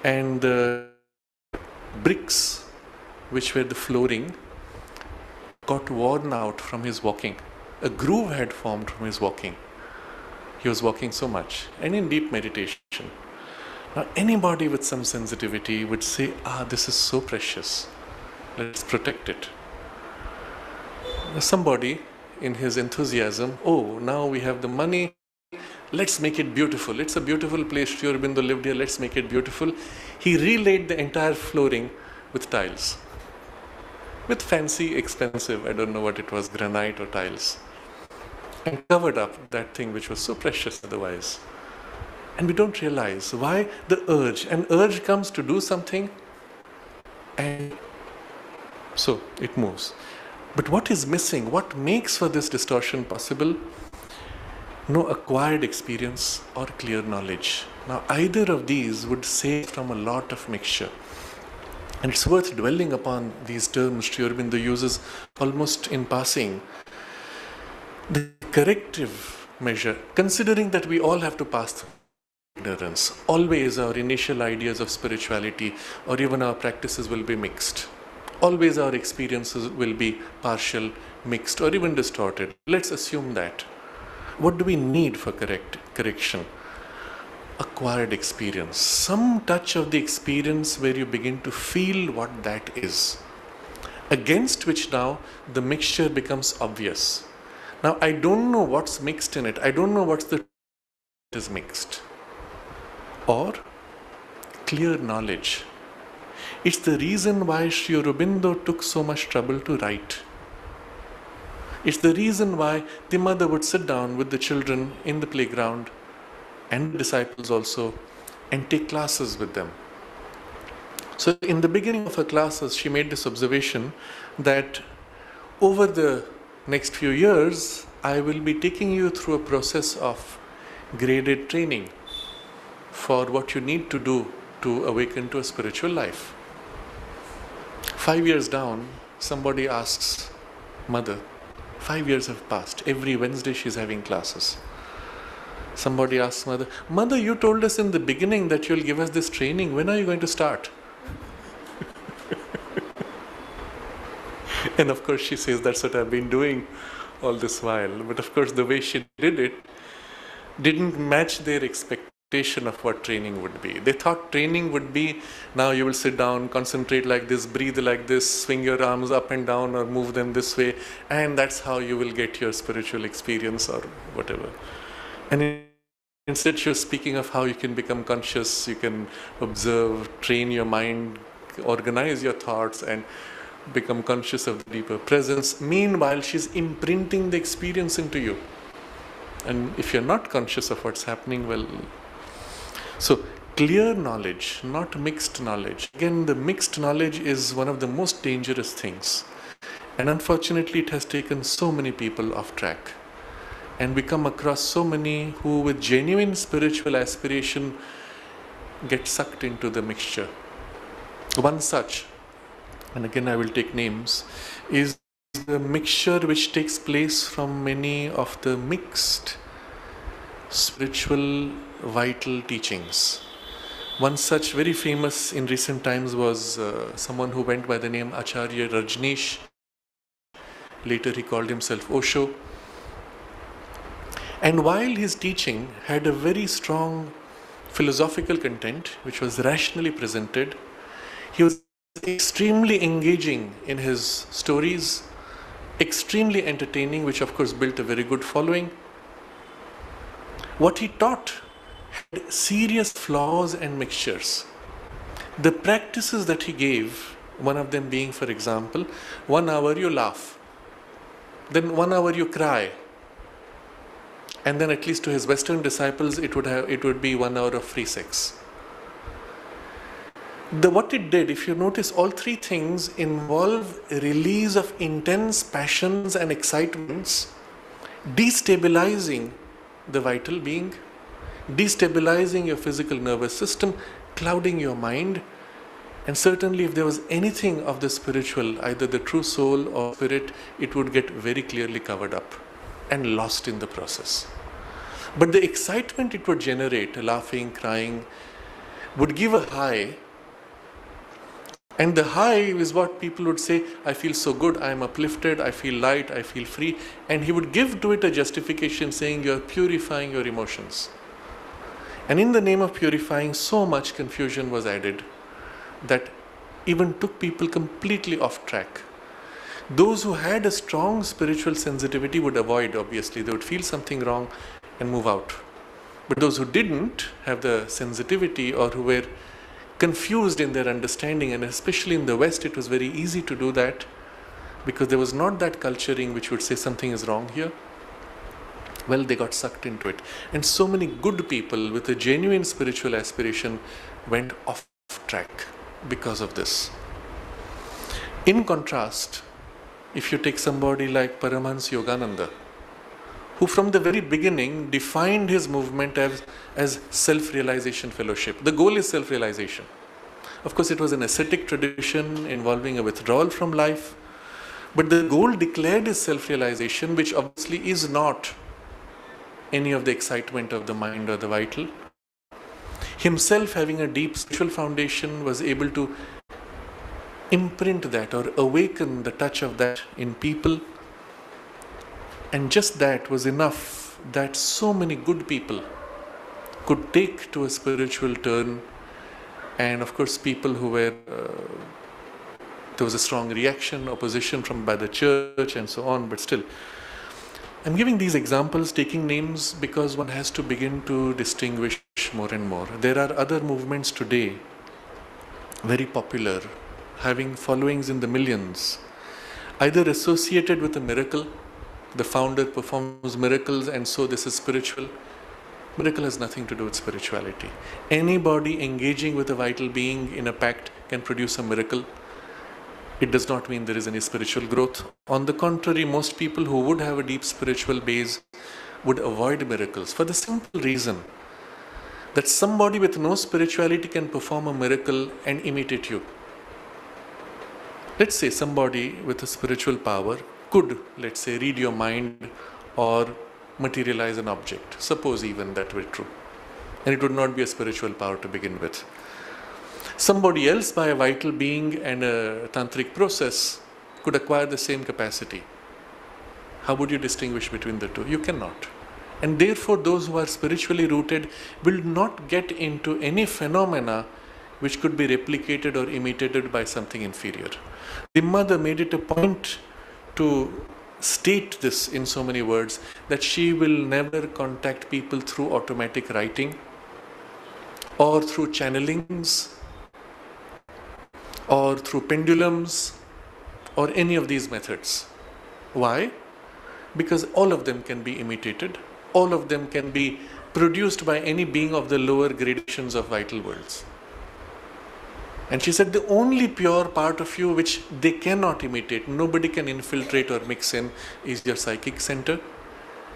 and the bricks which were the flooring got worn out from his walking. A groove had formed from his walking. He was walking so much and in deep meditation. Now anybody with some sensitivity would say, this is so precious, let's protect it. Somebody in his enthusiasm, now we have the money, let's make it beautiful. It's a beautiful place, Sri Aurobindo lived here, let's make it beautiful. He relaid the entire flooring with tiles. With fancy, expensive, I don't know what it was, granite or tiles. And covered up that thing which was so precious otherwise. And we don't realize why the urge. An urge comes to do something, and so it moves. But what is missing? What makes for this distortion possible? No acquired experience or clear knowledge. Now either of these would save from a lot of mixture. And it's worth dwelling upon these terms Sri Aurobindo uses almost in passing. The corrective measure, considering that we all have to pass through ignorance, always our initial ideas of spirituality or even our practices will be mixed. Always our experiences will be partial, mixed, or even distorted. Let's assume that. What do we need for correction? Acquired experience. Some touch of the experience where you begin to feel what that is. Against which now the mixture becomes obvious. Now I don't know what's mixed in it. I don't know what's the is mixed. Or clear knowledge. It's the reason why Sri Aurobindo took so much trouble to write. It's the reason why the mother would sit down with the children in the playground and the disciples also and take classes with them. So in the beginning of her classes, she made this observation that over the next few years, I will be taking you through a process of graded training for what you need to do to awaken to a spiritual life. 5 years down, somebody asks mother, 5 years have passed. Every Wednesday she's having classes. Somebody asks mother, Mother, you told us in the beginning that you'll give us this training. When are you going to start? And of course she says, that's what I've been doing all this while. But of course the way she did it didn't match their expectation of what training would be. They thought training would be, now you will sit down, concentrate like this, breathe like this, swing your arms up and down or move them this way, and that's how you will get your spiritual experience or whatever. And instead she was speaking of how you can become conscious, you can observe, train your mind, organize your thoughts and become conscious of the deeper presence. Meanwhile, she's imprinting the experience into you. And if you're not conscious of what's happening, well, so clear knowledge, not mixed knowledge. Again, the mixed knowledge is one of the most dangerous things. And unfortunately, it has taken so many people off track. And we come across so many who with genuine spiritual aspiration get sucked into the mixture. One such, and again I will take names, is is the mixture which takes place from many of the mixed spiritual vital teachings. One such very famous in recent times was someone who went by the name Acharya Rajneesh. Later he called himself Osho. And while his teaching had a very strong philosophical content, which was rationally presented, he was extremely engaging in his stories, extremely entertaining, which of course built a very good following. What he taught had serious flaws and mixtures. The practices that he gave, one of them being, for example, 1 hour you laugh, then 1 hour you cry, and then at least to his Western disciples it would be 1 hour of free sex. What it did, if you notice, all three things involve a release of intense passions and excitements, destabilizing the vital being, destabilizing your physical nervous system, clouding your mind, and certainly if there was anything of the spiritual, either the true soul or spirit, it would get very clearly covered up and lost in the process. But the excitement it would generate, laughing, crying, would give a high. And the high is what people would say, I feel so good, I am uplifted, I feel light, I feel free. And he would give to it a justification saying you are purifying your emotions. And in the name of purifying, so much confusion was added that even took people completely off track. Those who had a strong spiritual sensitivity would avoid, obviously, they would feel something wrong and move out. But those who didn't have the sensitivity or who were confused in their understanding, and especially in the West it was very easy to do that because there was not that culturing which would say something is wrong here. Well, they got sucked into it, and so many good people with a genuine spiritual aspiration went off track because of this. In contrast, if you take somebody like Paramahansa Yogananda, who from the very beginning defined his movement as self-realization fellowship. The goal is self-realization. Of course, it was an ascetic tradition involving a withdrawal from life, but the goal declared is self-realization, which obviously is not any of the excitement of the mind or the vital. Himself, having a deep spiritual foundation, was able to imprint that or awaken the touch of that in people. And just that was enough that so many good people could take to a spiritual turn. And of course, people who were, there was a strong reaction, opposition by the church and so on, but still. I'm giving these examples, taking names, because one has to begin to distinguish more and more. There are other movements today, very popular, having followings in the millions, either associated with a miracle. The founder performs miracles and so this is spiritual. Miracle has nothing to do with spirituality. Anybody engaging with a vital being in a pact can produce a miracle. It does not mean there is any spiritual growth. On the contrary, most people who would have a deep spiritual base would avoid miracles for the simple reason that somebody with no spirituality can perform a miracle and imitate you. Let's say somebody with a spiritual power could, let's say, read your mind or materialize an object. Suppose even that were true. And it would not be a spiritual power to begin with. Somebody else, by a vital being and a tantric process, could acquire the same capacity. How would you distinguish between the two? You cannot. And therefore, those who are spiritually rooted will not get into any phenomena which could be replicated or imitated by something inferior. The mother made it a point to state this in so many words that she will never contact people through automatic writing or through channelings or through pendulums or any of these methods. Why? Because all of them can be imitated, all of them can be produced by any being of the lower gradations of vital worlds. And she said the only pure part of you which they cannot imitate, nobody can infiltrate or mix in, is your psychic center.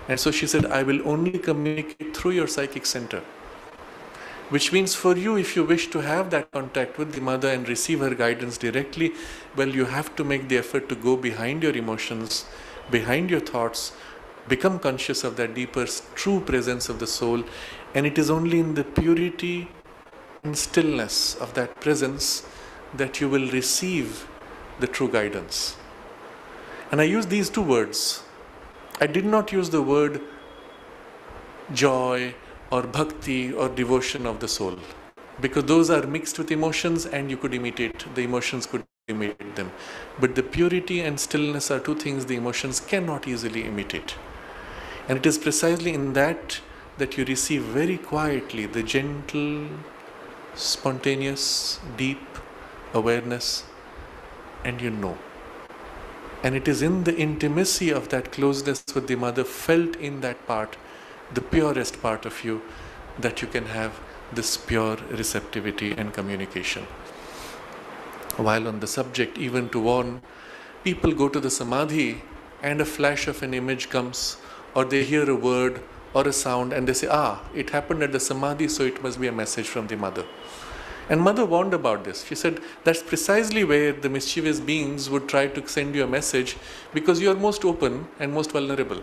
And so she said, I will only communicate through your psychic center. Which means for you, if you wish to have that contact with the mother and receive her guidance directly, well, you have to make the effort to go behind your emotions, behind your thoughts, become conscious of that deeper, true presence of the soul. And it is only in the purity and stillness of that presence that you will receive the true guidance. And I use these two words. I did not use the word joy or bhakti or devotion of the soul, because those are mixed with emotions and you could imitate, the emotions could imitate them. But the purity and stillness are two things the emotions cannot easily imitate. And it is precisely in that you receive very quietly the gentle, spontaneous, deep awareness, and you know. And it is in the intimacy of that closeness with the mother, felt in that part, the purest part of you, that you can have this pure receptivity and communication. While on the subject, even to warn, people go to the samadhi and a flash of an image comes, or they hear a word or a sound and they say, it happened at the samadhi, so it must be a message from the mother. And mother warned about this. She said, that's precisely where the mischievous beings would try to send you a message, because you are most open and most vulnerable.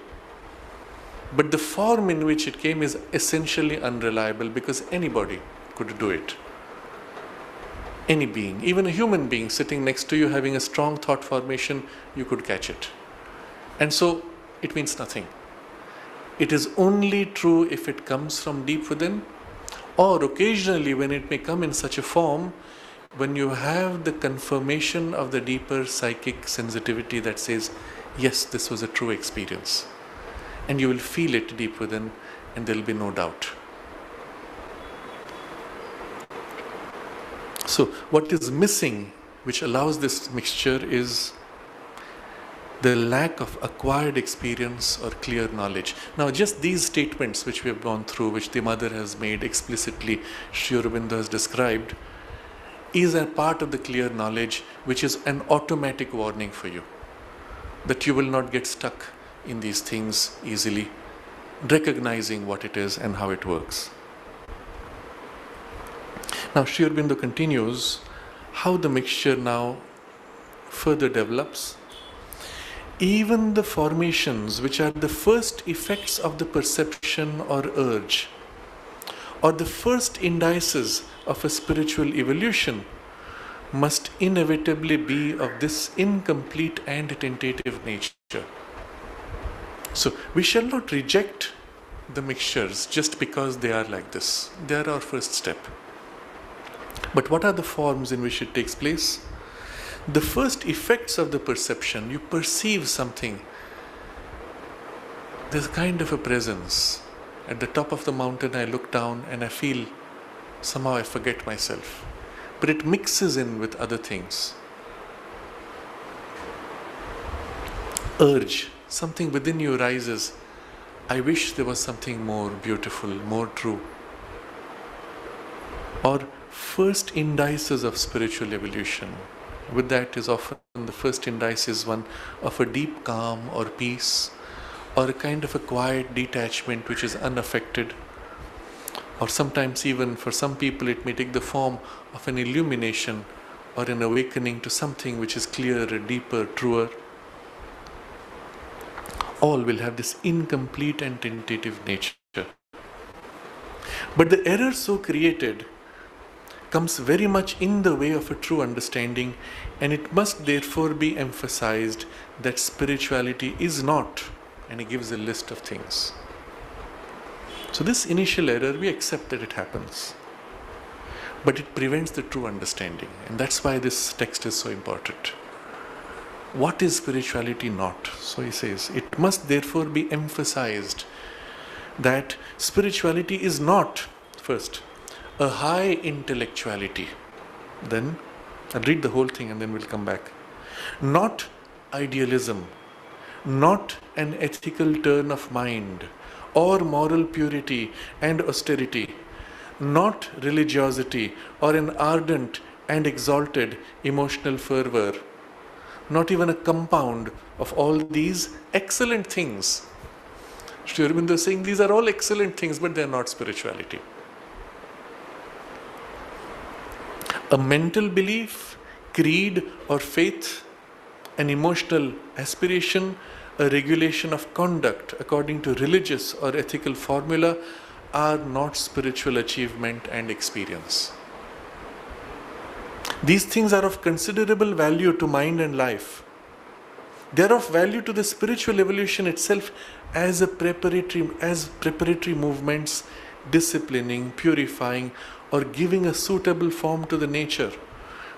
But the form in which it came is essentially unreliable, because anybody could do it. Any being, even a human being sitting next to you having a strong thought formation, you could catch it. And so it means nothing. It is only true if it comes from deep within, or occasionally when it may come in such a form, when you have the confirmation of the deeper psychic sensitivity that says, yes, this was a true experience. And you will feel it deep within, and there will be no doubt. So what is missing, which allows this mixture, is the lack of acquired experience or clear knowledge. Now, just these statements which we have gone through, which the mother has made explicitly, Sri Aurobindo has described, is a part of the clear knowledge, which is an automatic warning for you, that you will not get stuck in these things easily, recognizing what it is and how it works. Now, Sri Aurobindo continues how the mixture now further develops. Even the formations which are the first effects of the perception or urge, or the first indices of a spiritual evolution, must inevitably be of this incomplete and tentative nature. So we shall not reject the mixtures just because they are like this. They are our first step. But what are the forms in which it takes place? The first effects of the perception, you perceive something. There's kind of a presence. At the top of the mountain, I look down and I feel somehow I forget myself. But it mixes in with other things. Urge, something within you rises. I wish there was something more beautiful, more true. Or first indices of spiritual evolution. With that is often the first indice is one of a deep calm or peace, or a kind of a quiet detachment which is unaffected. Or sometimes even for some people it may take the form of an illumination or an awakening to something which is clearer, deeper, truer. All will have this incomplete and tentative nature. But the error so created comes very much in the way of a true understanding, and it must therefore be emphasized that spirituality is not, and he gives a list of things. So this initial error, we accept that it happens, but it prevents the true understanding, and that's why this text is so important. What is spirituality not? So he says, it must therefore be emphasized that spirituality is not, first, a high intellectuality. Then, I'll read the whole thing and then we'll come back. Not idealism, not an ethical turn of mind, or moral purity and austerity, not religiosity or an ardent and exalted emotional fervor, not even a compound of all these excellent things. Sri Aurobindo is saying these are all excellent things, but they are not spirituality. A mental belief, creed or faith, an emotional aspiration, a regulation of conduct according to religious or ethical formula are not spiritual achievement and experience. These things are of considerable value to mind and life. They are of value to the spiritual evolution itself as preparatory movements, disciplining, purifying, or giving a suitable form to the nature,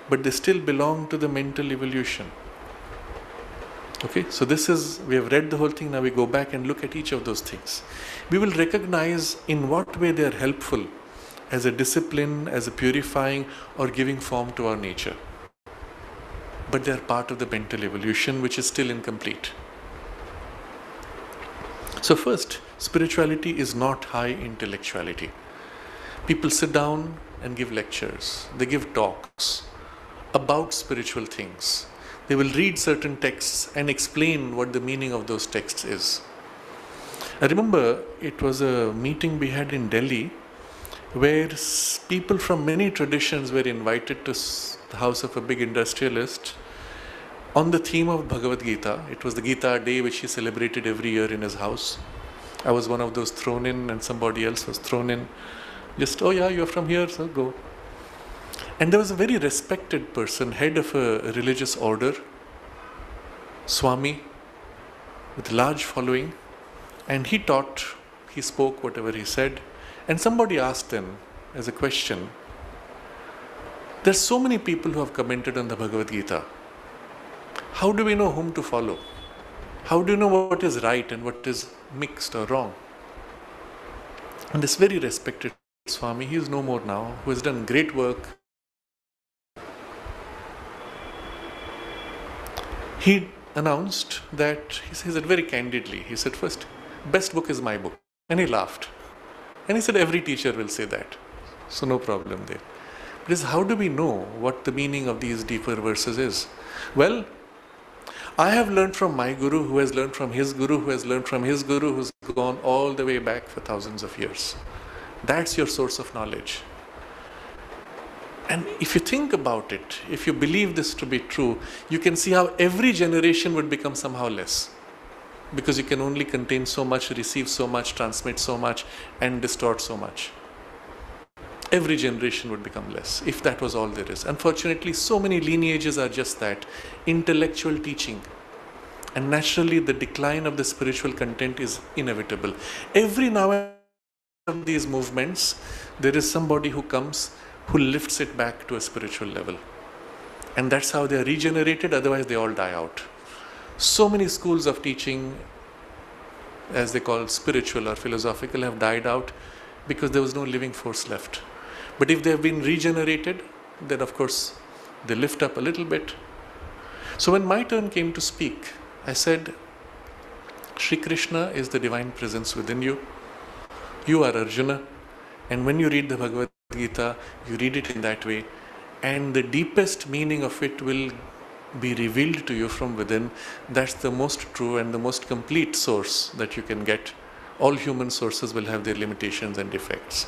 but they still belong to the mental evolution. Okay, so we have read the whole thing, now we go back and look at each of those things. We will recognize in what way they are helpful as a discipline, as a purifying or giving form to our nature. But they are part of the mental evolution which is still incomplete. So first, spirituality is not high intellectuality. People sit down and give lectures, they give talks about spiritual things. They will read certain texts and explain what the meaning of those texts is. I remember it was a meeting we had in Delhi where people from many traditions were invited to the house of a big industrialist on the theme of Bhagavad Gita. It was the Gita Day which he celebrated every year in his house. I was one of those thrown in and somebody else was thrown in. Just, oh yeah, you're from here, so go. And there was a very respected person, head of a religious order, Swami, with a large following, and he taught, he spoke whatever he said, and somebody asked him as a question, there's so many people who have commented on the Bhagavad Gita. How do we know whom to follow? How do you know what is right and what is mixed or wrong? And this very respected Swami, he is no more now, who has done great work. He announced that, he says it very candidly, he said, first, best book is my book. And he laughed. And he said, every teacher will say that. So no problem there. But how do we know what the meaning of these deeper verses is? Well, I have learned from my guru, who has learned from his guru, who has learned from his guru, who's gone all the way back for thousands of years. That's your source of knowledge. And if you think about it, if you believe this to be true, you can see how every generation would become somehow less. Because you can only contain so much, receive so much, transmit so much, and distort so much. Every generation would become less, if that was all there is. Unfortunately, so many lineages are just that, intellectual teaching. And naturally, the decline of the spiritual content is inevitable. Every now and then of these movements, there is somebody who comes who lifts it back to a spiritual level. And that's how they are regenerated, otherwise they all die out. So many schools of teaching, as they call spiritual or philosophical, have died out because there was no living force left. But if they have been regenerated, then of course they lift up a little bit. So when my turn came to speak, I said, Shri Krishna is the divine presence within you. You are Arjuna. And when you read the Bhagavad Gita, you read it in that way. And the deepest meaning of it will be revealed to you from within. That's the most true and the most complete source that you can get. All human sources will have their limitations and defects.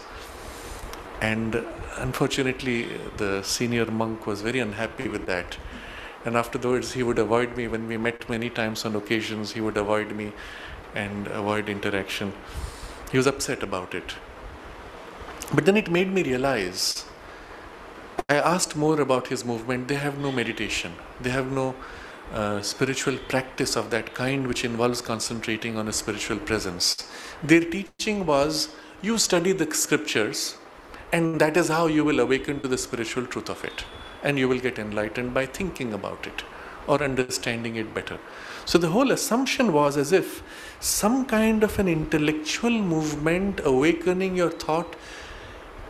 And unfortunately, the senior monk was very unhappy with that. And afterwards, he would avoid me. When we met many times on occasions, he would avoid me and avoid interaction. He was upset about it. But then it made me realize, I asked more about his movement. They have no meditation. They have no spiritual practice of that kind which involves concentrating on a spiritual presence. Their teaching was, you study the scriptures, and that is how you will awaken to the spiritual truth of it. And you will get enlightened by thinking about it or understanding it better. So the whole assumption was as if some kind of an intellectual movement awakening your thought,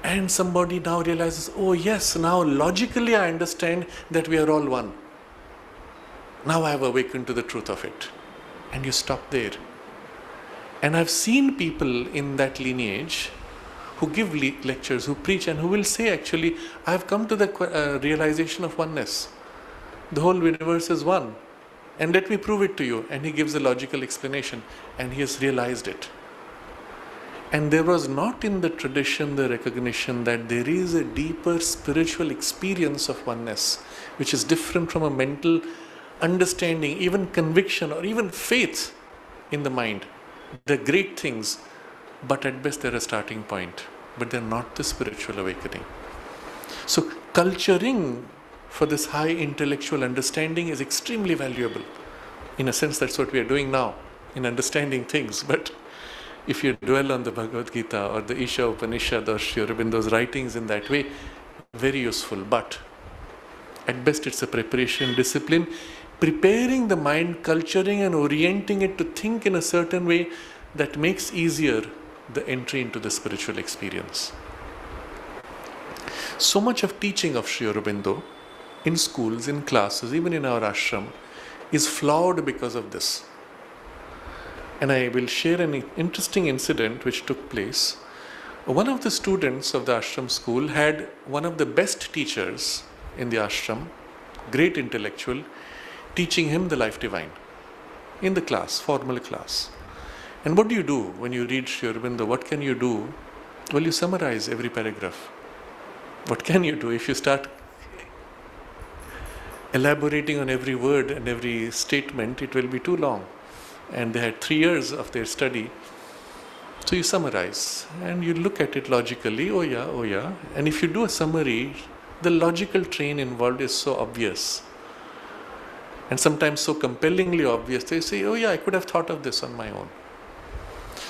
and somebody now realizes, oh yes, now logically I understand that we are all one. Now I have awakened to the truth of it. And you stop there. And I've seen people in that lineage who give lectures, who preach, and who will say, actually, I have come to the realization of oneness. The whole universe is one. And let me prove it to you. And he gives a logical explanation. And he has realized it. And there was not in the tradition the recognition that there is a deeper spiritual experience of oneness, which is different from a mental understanding, even conviction, or even faith in the mind. They're great things, but at best they're a starting point, but they're not the spiritual awakening. So culturing for this high intellectual understanding is extremely valuable. In a sense, that's what we are doing now, in understanding things. But if you dwell on the Bhagavad Gita or the Isha Upanishad or Sri Aurobindo's writings in that way, very useful. But at best it's a preparation discipline, preparing the mind, culturing and orienting it to think in a certain way that makes easier the entry into the spiritual experience. So much of teaching of Sri Aurobindo in schools, in classes, even in our ashram, is flawed because of this. And I will share an interesting incident which took place. One of the students of the ashram school had one of the best teachers in the ashram, great intellectual, teaching him the life divine in the class, formal class. And what do you do when you read Sri Aurobindo? What can you do? Well, you summarize every paragraph. What can you do if you start elaborating on every word and every statement? It will be too long. And they had 3 years of their study. So you summarize and you look at it logically, oh yeah. And if you do a summary, the logical train involved is so obvious. And sometimes so compellingly obvious, they say, oh yeah, I could have thought of this on my own.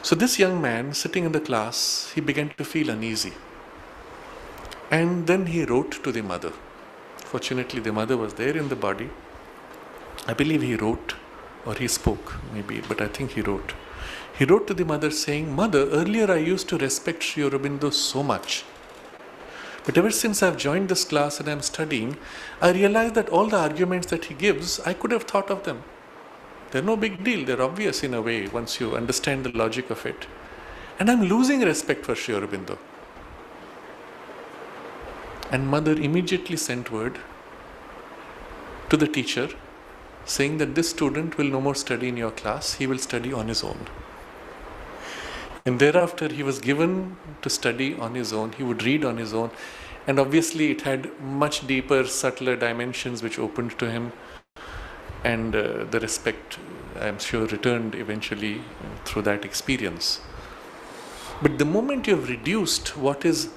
So this young man sitting in the class, he began to feel uneasy. And then he wrote to the mother. Fortunately, the mother was there in the body. I believe he wrote, or he spoke maybe, but I think he wrote. He wrote to the mother saying, Mother, earlier I used to respect Sri Aurobindo so much. But ever since I've joined this class and I'm studying, I realize that all the arguments that he gives, I could have thought of them. They're no big deal. They're obvious in a way once you understand the logic of it. And I'm losing respect for Sri Aurobindo. And mother immediately sent word to the teacher saying that this student will no more study in your class, he will study on his own. And thereafter he was given to study on his own, he would read on his own, and obviously it had much deeper, subtler dimensions which opened to him, and the respect, I am sure, returned eventually through that experience. But the moment you have reduced what is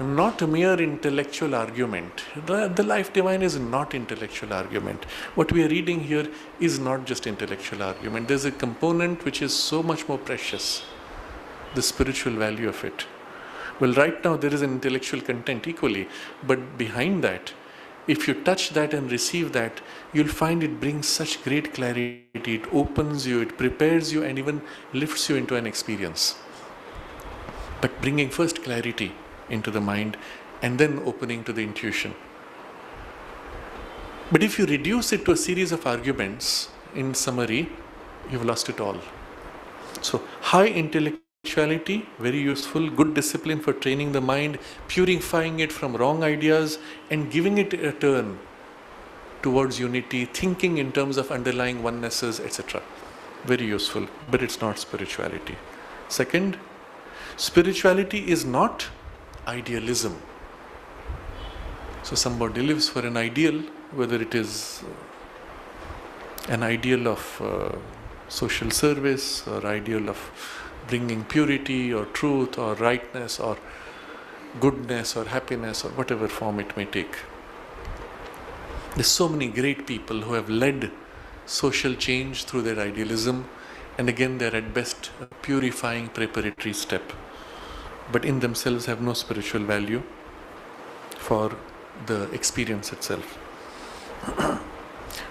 not a mere intellectual argument. The life divine is not intellectual argument. What we are reading here is not just intellectual argument. There's a component which is so much more precious, the spiritual value of it. Well, right now there is an intellectual content equally, but behind that, if you touch that and receive that, you'll find it brings such great clarity. It opens you, it prepares you, and even lifts you into an experience. But bringing first clarity into the mind and then opening to the intuition. But if you reduce it to a series of arguments, in summary, you've lost it all. So high intellectuality, very useful, good discipline for training the mind, purifying it from wrong ideas and giving it a turn towards unity, thinking in terms of underlying onenesses, etc. Very useful, but it's not spirituality. Second, spirituality is not idealism. So somebody lives for an ideal, whether it is an ideal of social service or ideal of bringing purity or truth or rightness or goodness or happiness or whatever form it may take. There's so many great people who have led social change through their idealism, and again they're at best a purifying preparatory step, but in themselves have no spiritual value for the experience itself.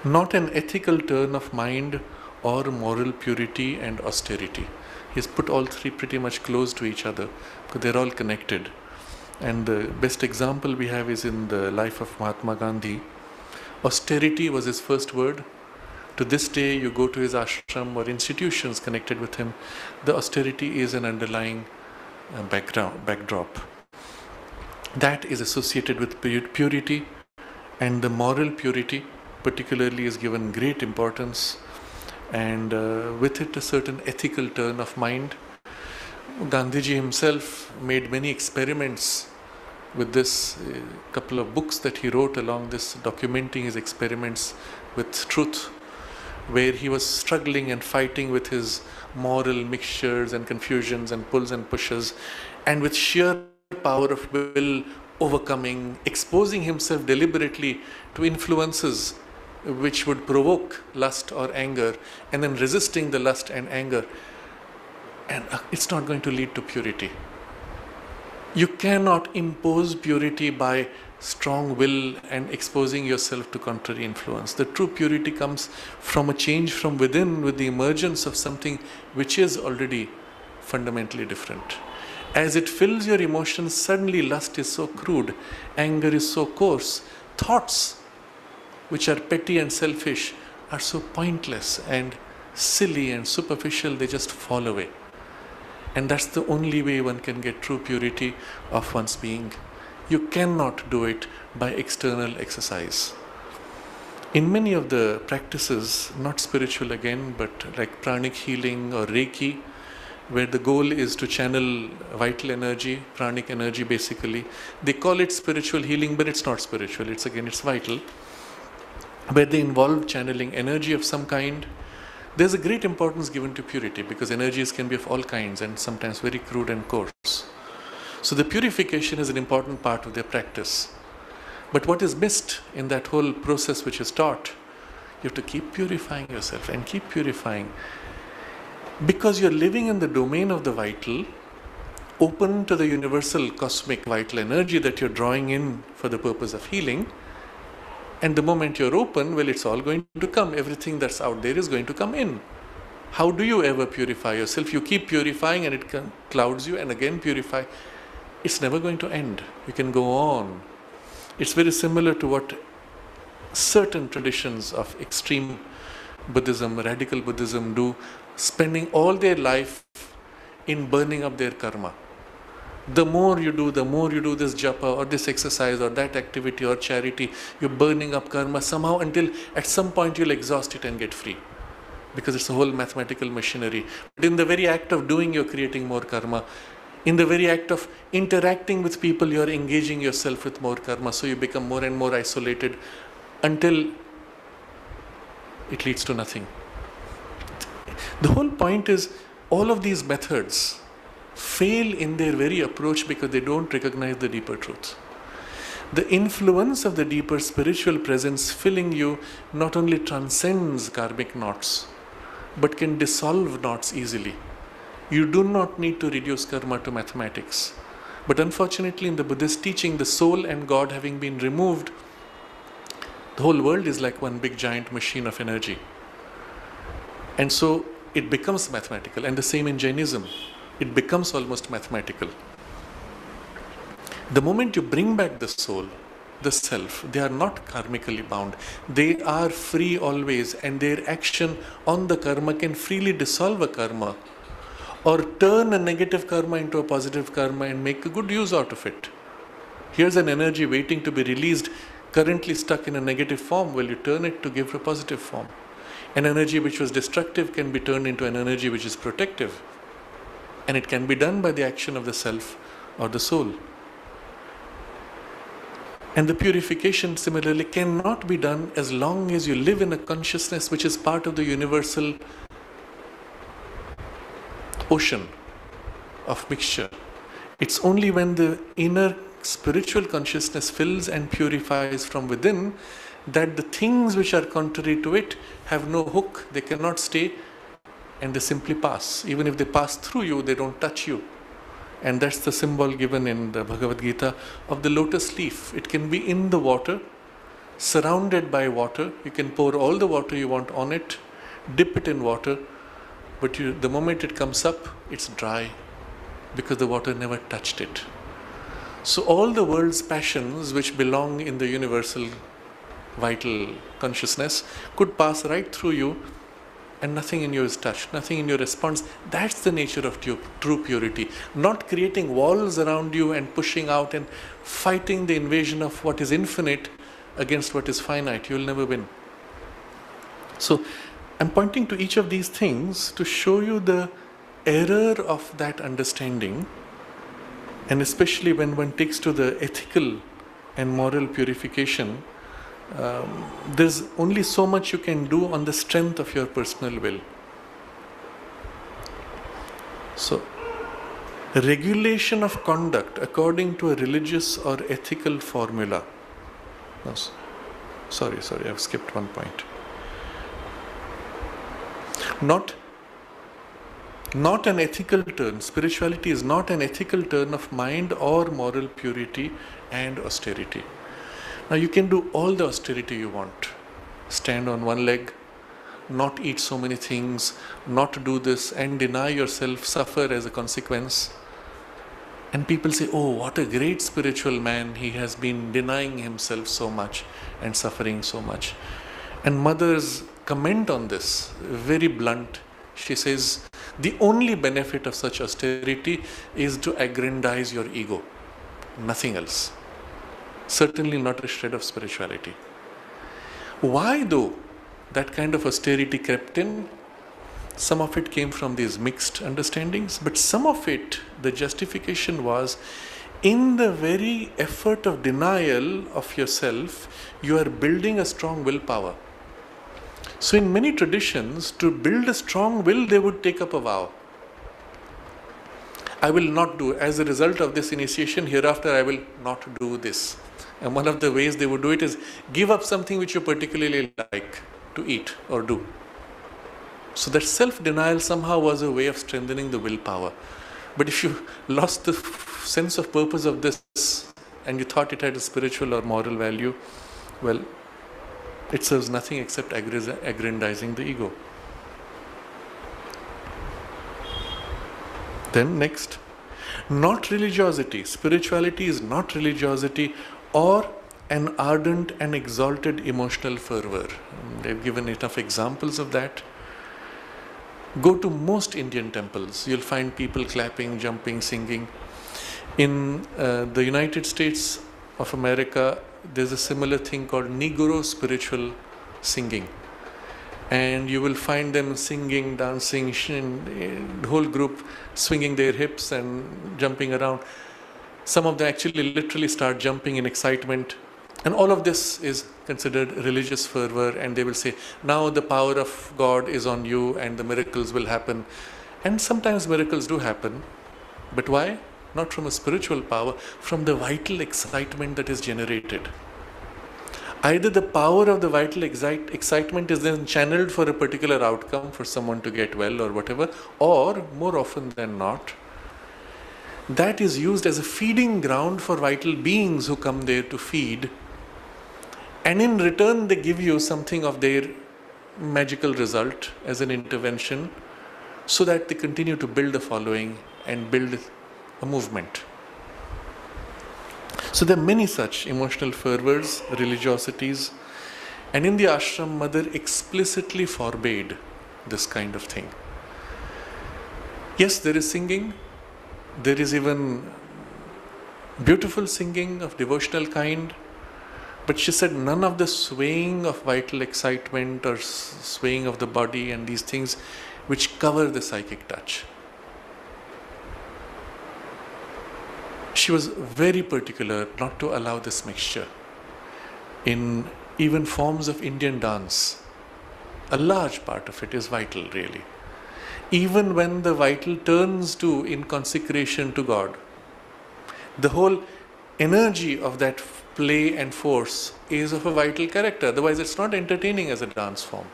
Not an ethical turn of mind or moral purity and austerity. He's put all three pretty much close to each other because they're all connected. And the best example we have is in the life of Mahatma Gandhi. Austerity was his first word. To this day, you go to his ashram or institutions connected with him, the austerity is an underlying backdrop. That is associated with purity, and the moral purity particularly is given great importance, and with it a certain ethical turn of mind. Gandhiji himself made many experiments with this, couple of books that he wrote along this, documenting his experiments with truth, where he was struggling and fighting with his moral mixtures and confusions and pulls and pushes, and with sheer power of will overcoming, exposing himself deliberately to influences which would provoke lust or anger, and then resisting the lust and anger. And it's not going to lead to purity. You cannot impose purity by strong will and exposing yourself to contrary influence. The true purity comes from a change from within, with the emergence of something which is already fundamentally different. As it fills your emotions, suddenly lust is so crude, anger is so coarse, thoughts which are petty and selfish are so pointless and silly and superficial, they just fall away. And that's the only way one can get true purity of one's being. You cannot do it by external exercise. In many of the practices, not spiritual again, but like pranic healing or Reiki, where the goal is to channel vital energy, pranic energy basically, they call it spiritual healing, but it's not spiritual, it's vital, where they involve channeling energy of some kind. There's a great importance given to purity, because energies can be of all kinds and sometimes very crude and coarse. So the purification is an important part of their practice. But what is missed in that whole process which is taught, you have to keep purifying yourself and keep purifying. Because you're living in the domain of the vital, open to the universal cosmic vital energy that you're drawing in for the purpose of healing. And the moment you're open, well, it's all going to come. Everything that's out there is going to come in. How do you ever purify yourself? You keep purifying and it clouds you, and again purify. It's never going to end. You can go on. It's very similar to what certain traditions of extreme Buddhism, radical Buddhism do, spending all their life in burning up their karma. The more you do this japa or this exercise or that activity or charity, you're burning up karma somehow until at some point you'll exhaust it and get free. Because it's a whole mathematical machinery. But in the very act of doing, you're creating more karma. In the very act of interacting with people, you're engaging yourself with more karma. So you become more and more isolated until it leads to nothing. The whole point is, all of these methods fail in their very approach because they don't recognize the deeper truth. The influence of the deeper spiritual presence filling you not only transcends karmic knots, but can dissolve knots easily. You do not need to reduce karma to mathematics. But unfortunately, in the Buddhist teaching, the soul and God having been removed, the whole world is like one big giant machine of energy. And so it becomes mathematical. And the same in Jainism. It becomes almost mathematical. The moment you bring back the soul, the self, they are not karmically bound. They are free always, and their action on the karma can freely dissolve a karma or turn a negative karma into a positive karma and make a good use out of it. Here's an energy waiting to be released, currently stuck in a negative form. Will you turn it to give a positive form? An energy which was destructive can be turned into an energy which is protective. And it can be done by the action of the self or the soul. And the purification similarly cannot be done as long as you live in a consciousness which is part of the universal ocean of mixture. It's only when the inner spiritual consciousness fills and purifies from within that the things which are contrary to it have no hook, they cannot stay, and they simply pass. Even if they pass through you, they don't touch you. And that's the symbol given in the Bhagavad Gita of the lotus leaf. It can be in the water, surrounded by water. You can pour all the water you want on it, dip it in water, but the moment it comes up, it's dry because the water never touched it. So all the world's passions which belong in the universal vital consciousness could pass right through you, and nothing in you is touched, nothing in your response. That's the nature of true purity. Not creating walls around you and pushing out and fighting the invasion of what is infinite against what is finite. You will never win. So I'm pointing to each of these things to show you the error of that understanding, and especially when one takes to the ethical and moral purification, there's only so much you can do on the strength of your personal will. So, regulation of conduct according to a religious or ethical formula. No, sorry, I've skipped one point. Not an ethical turn. Spirituality is not an ethical turn of mind or moral purity and austerity. Now you can do all the austerity you want. Stand on one leg, not eat so many things, not do this, and deny yourself, suffer as a consequence. And people say, oh, what a great spiritual man, he has been denying himself so much and suffering so much. And mothers comment on this, very blunt. She says, the only benefit of such austerity is to aggrandize your ego, nothing else. Certainly not a shred of spirituality. Why though that kind of austerity crept in? Some of it came from these mixed understandings, but some of it, the justification was, in the very effort of denial of yourself, you are building a strong willpower. So in many traditions, to build a strong will, they would take up a vow. I will not do, as a result of this initiation, hereafter I will not do this. And one of the ways they would do it is give up something which you particularly like to eat or do. So that self-denial somehow was a way of strengthening the willpower. But if you lost the sense of purpose of this and you thought it had a spiritual or moral value, well, it serves nothing except aggrandizing the ego. Then next, not religiosity. Spirituality is not religiosity or an ardent and exalted emotional fervor. They've given enough examples of that. Go to most Indian temples, you'll find people clapping, jumping, singing. In the United States of America, there's a similar thing called Negro spiritual singing. And you will find them singing, dancing, the whole group swinging their hips and jumping around. Some of them actually literally start jumping in excitement. And all of this is considered religious fervor, and they will say, now the power of God is on you and the miracles will happen. And sometimes miracles do happen. But why? Not from a spiritual power, from the vital excitement that is generated. Either the power of the vital excitement is then channeled for a particular outcome, for someone to get well or whatever, or more often than not, that is used as a feeding ground for vital beings who come there to feed. And in return, they give you something of their magical result as an intervention so that they continue to build a following and build a movement. So there are many such emotional fervors, religiosities, and in the ashram, Mother explicitly forbade this kind of thing. Yes, there is singing. There is even beautiful singing of devotional kind. But she said none of the swaying of vital excitement or swaying of the body and these things which cover the psychic touch. She was very particular not to allow this mixture. In even forms of Indian dance, a large part of it is vital, really. Even when the vital turns to in consecration to God, the whole energy of that play and force is of a vital character. Otherwise, it's not entertaining as a dance form.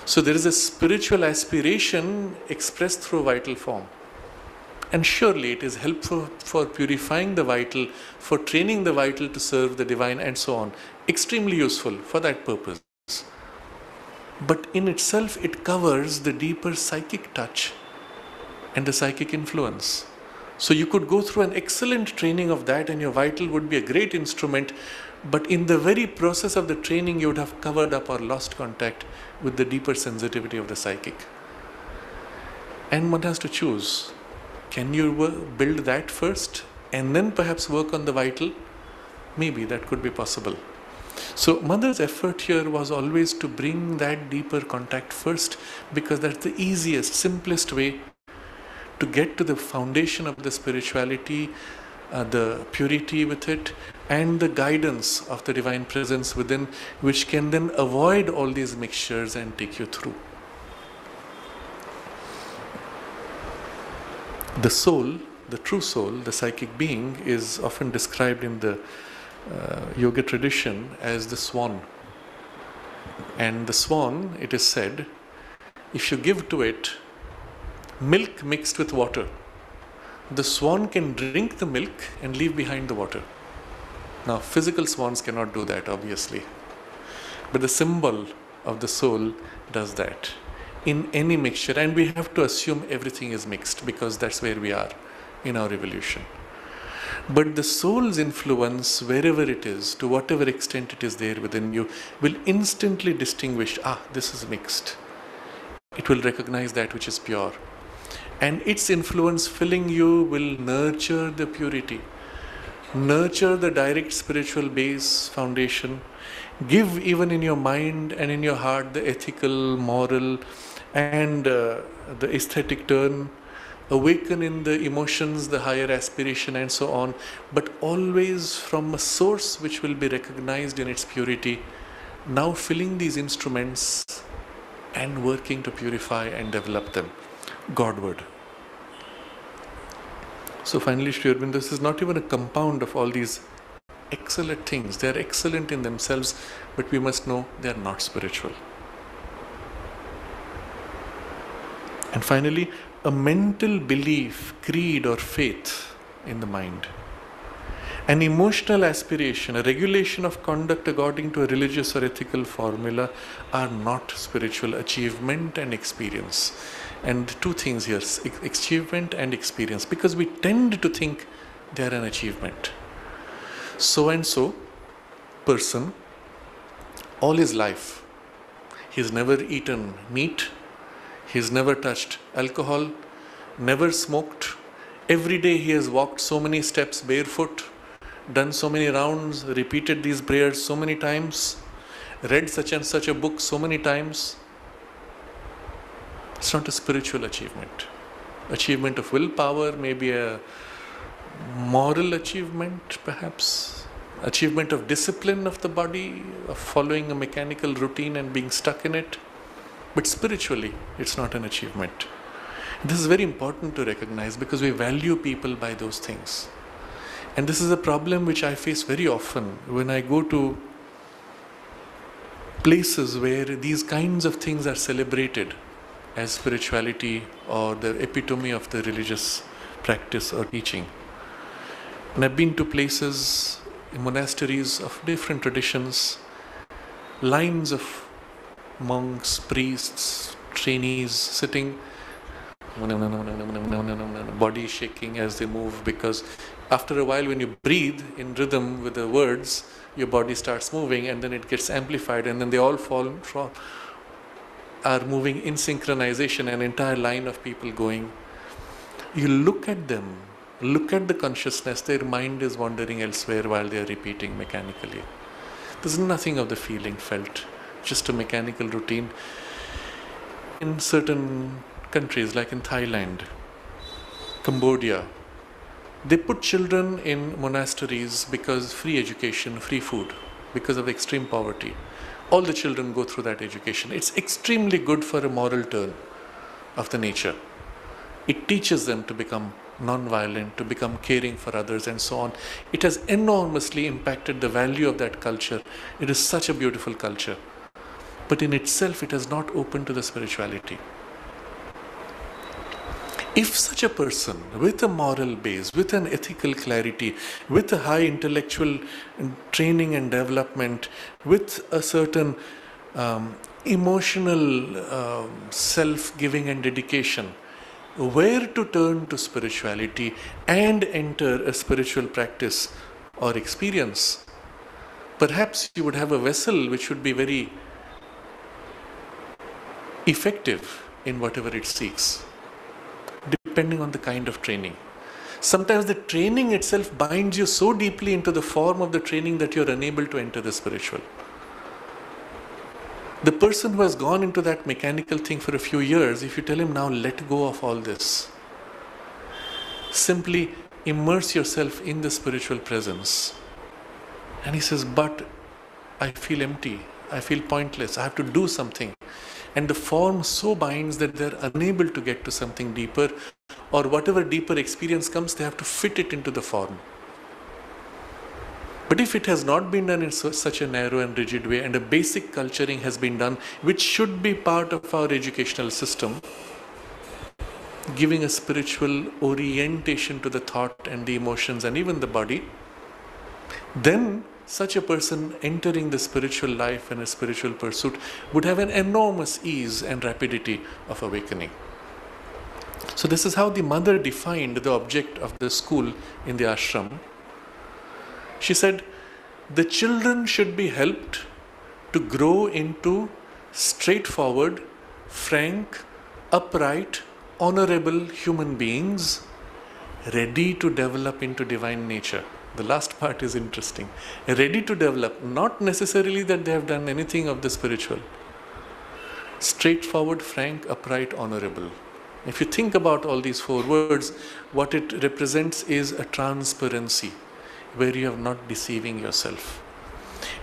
So there is a spiritual aspiration expressed through vital form. And surely it is helpful for purifying the vital, for training the vital to serve the divine and so on. Extremely useful for that purpose. But in itself, it covers the deeper psychic touch and the psychic influence. So you could go through an excellent training of that and your vital would be a great instrument, but in the very process of the training, you would have covered up or lost contact with the deeper sensitivity of the psychic. And one has to choose. Can you build that first and then perhaps work on the vital? Maybe that could be possible. So Mother's effort here was always to bring that deeper contact first, because that's the easiest, simplest way to get to the foundation of the spirituality, the purity with it, and the guidance of the divine presence within, which can then avoid all these mixtures and take you through. The soul, the true soul, the psychic being, is often described in the yoga tradition as the swan. And the swan, it is said, if you give to it milk mixed with water, the swan can drink the milk and leave behind the water. Now, physical swans cannot do that, obviously. But the symbol of the soul does that in any mixture. And we have to assume everything is mixed because that's where we are in our evolution. But the soul's influence, wherever it is, to whatever extent it is there within you, will instantly distinguish, this is mixed. It will recognize that which is pure. And its influence filling you will nurture the purity, nurture the direct spiritual base, foundation, give even in your mind and in your heart the ethical, moral, and the aesthetic turn, awaken in the emotions, the higher aspiration, and so on, but always from a source which will be recognized in its purity, now filling these instruments and working to purify and develop them Godward. So finally, Sri Aurobindo, this is not even a compound of all these excellent things. They are excellent in themselves, but we must know they are not spiritual. And finally, a mental belief, creed or faith in the mind, an emotional aspiration, a regulation of conduct according to a religious or ethical formula are not spiritual achievement and experience. And two things here, achievement and experience, because we tend to think they are an achievement. So and so person, all his life, he's never eaten meat, he's never touched alcohol, never smoked. Every day he has walked so many steps barefoot, done so many rounds, repeated these prayers so many times, read such and such a book so many times. It's not a spiritual achievement. Achievement of willpower, maybe a moral achievement, perhaps. Achievement of discipline of the body, of following a mechanical routine and being stuck in it. But spiritually, it's not an achievement. This is very important to recognize because we value people by those things. And this is a problem which I face very often when I go to places where these kinds of things are celebrated as spirituality or the epitome of the religious practice or teaching. And I've been to places, monasteries of different traditions, lines of monks, priests, trainees sitting, body shaking as they move, because after a while when you breathe in rhythm with the words, your body starts moving and then it gets amplified and then they all are moving in synchronization, an entire line of people going. You look at them, look at the consciousness, their mind is wandering elsewhere while they are repeating mechanically. There's nothing of the feeling felt, just a mechanical routine. In certain countries like in Thailand, Cambodia, they put children in monasteries because free education, free food, because of extreme poverty. All the children go through that education. It's extremely good for a moral turn of the nature. It teaches them to become non-violent, to become caring for others and so on. It has enormously impacted the value of that culture. It is such a beautiful culture. But in itself, it has not opened to the spirituality. If such a person with a moral base, with an ethical clarity, with a high intellectual training and development, with a certain emotional self-giving and dedication, where to turn to spirituality and enter a spiritual practice or experience, perhaps you would have a vessel which would be very effective in whatever it seeks, depending on the kind of training. Sometimes the training itself binds you so deeply into the form of the training that you're unable to enter the spiritual. The person who has gone into that mechanical thing for a few years, if you tell him now let go of all this, Simply immerse yourself in the spiritual presence. And he says, but I feel empty, I feel pointless, I have to do something. And the form so binds that they're unable to get to something deeper, or whatever deeper experience comes, they have to fit it into the form. But if it has not been done in such a narrow and rigid way, and a basic culturing has been done, which should be part of our educational system, giving a spiritual orientation to the thought and the emotions and even the body, then such a person entering the spiritual life and a spiritual pursuit would have an enormous ease and rapidity of awakening. So this is how the mother defined the object of the school in the ashram. She said, the children should be helped to grow into straightforward, frank, upright, honorable human beings, ready to develop into divine nature. The last part is interesting. Ready to develop, not necessarily that they have done anything of the spiritual. Straightforward, frank, upright, honorable. If you think about all these four words, what it represents is a transparency, where you are not deceiving yourself.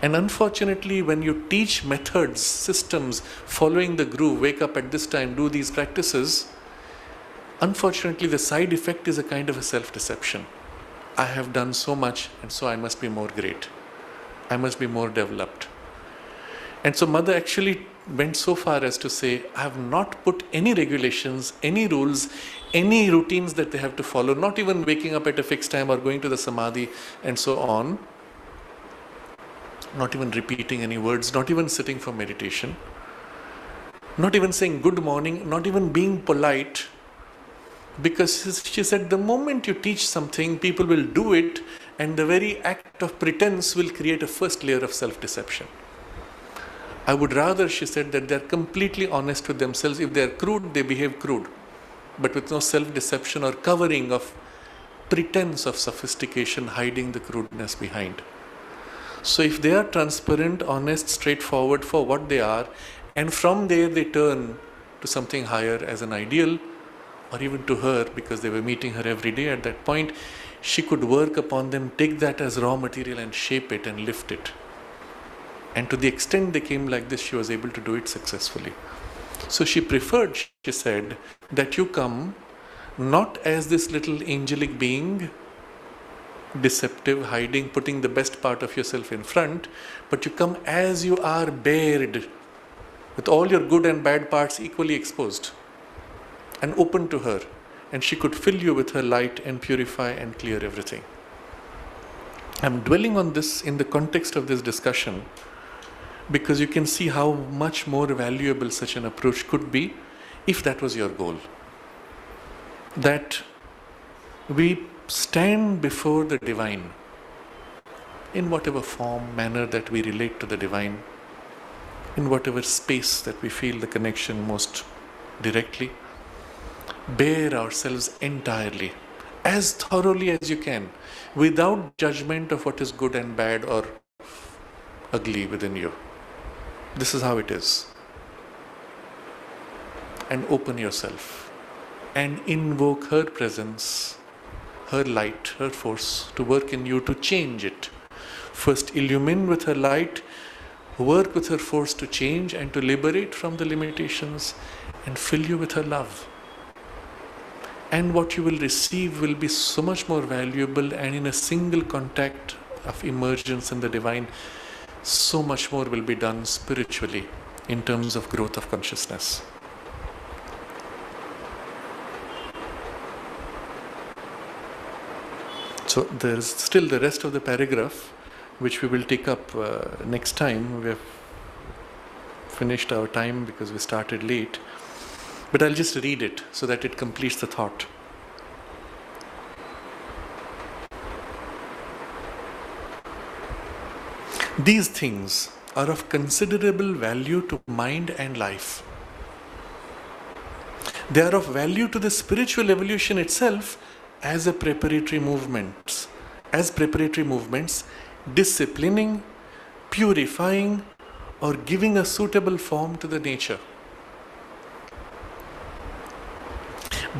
And unfortunately, when you teach methods, systems, following the groove, wake up at this time, do these practices, unfortunately the side effect is a kind of a self-deception. I have done so much, and so I must be more great. I must be more developed. And so mother actually went so far as to say, I have not put any regulations, any rules, any routines that they have to follow, not even waking up at a fixed time or going to the samadhi and so on, not even repeating any words, not even sitting for meditation, not even saying good morning, not even being polite, because she said the moment you teach something, people will do it, and the very act of pretense will create a first layer of self-deception. I would rather, she said, that they are completely honest with themselves. If they are crude, they behave crude, but with no self-deception or covering of pretense of sophistication, hiding the crudeness behind. So if they are transparent, honest, straightforward for what they are, and from there they turn to something higher as an ideal, or even to her, because they were meeting her every day at that point, she could work upon them, take that as raw material and shape it and lift it. And to the extent they came like this, she was able to do it successfully. So she preferred, she said, that you come not as this little angelic being, deceptive, hiding, putting the best part of yourself in front, but you come as you are, bared, with all your good and bad parts equally exposed and open to her, and she could fill you with her light and purify and clear everything. I'm dwelling on this in the context of this discussion because you can see how much more valuable such an approach could be if that was your goal. That we stand before the divine in whatever form, manner that we relate to the divine, in whatever space that we feel the connection most directly. Bare ourselves entirely, as thoroughly as you can, without judgment of what is good and bad or ugly within you. This is how it is. And open yourself and invoke her presence, her light, her force to work in you to change it. First illumine with her light, work with her force to change and to liberate from the limitations, and fill you with her love. And what you will receive will be so much more valuable, and in a single contact of emergence in the divine, so much more will be done spiritually in terms of growth of consciousness. So there is still the rest of the paragraph, which we will take up next time. We have finished our time because we started late. But I'll just read it so that it completes the thought. These things are of considerable value to mind and life. They are of value to the spiritual evolution itself as preparatory movements, disciplining, purifying, or giving a suitable form to the nature.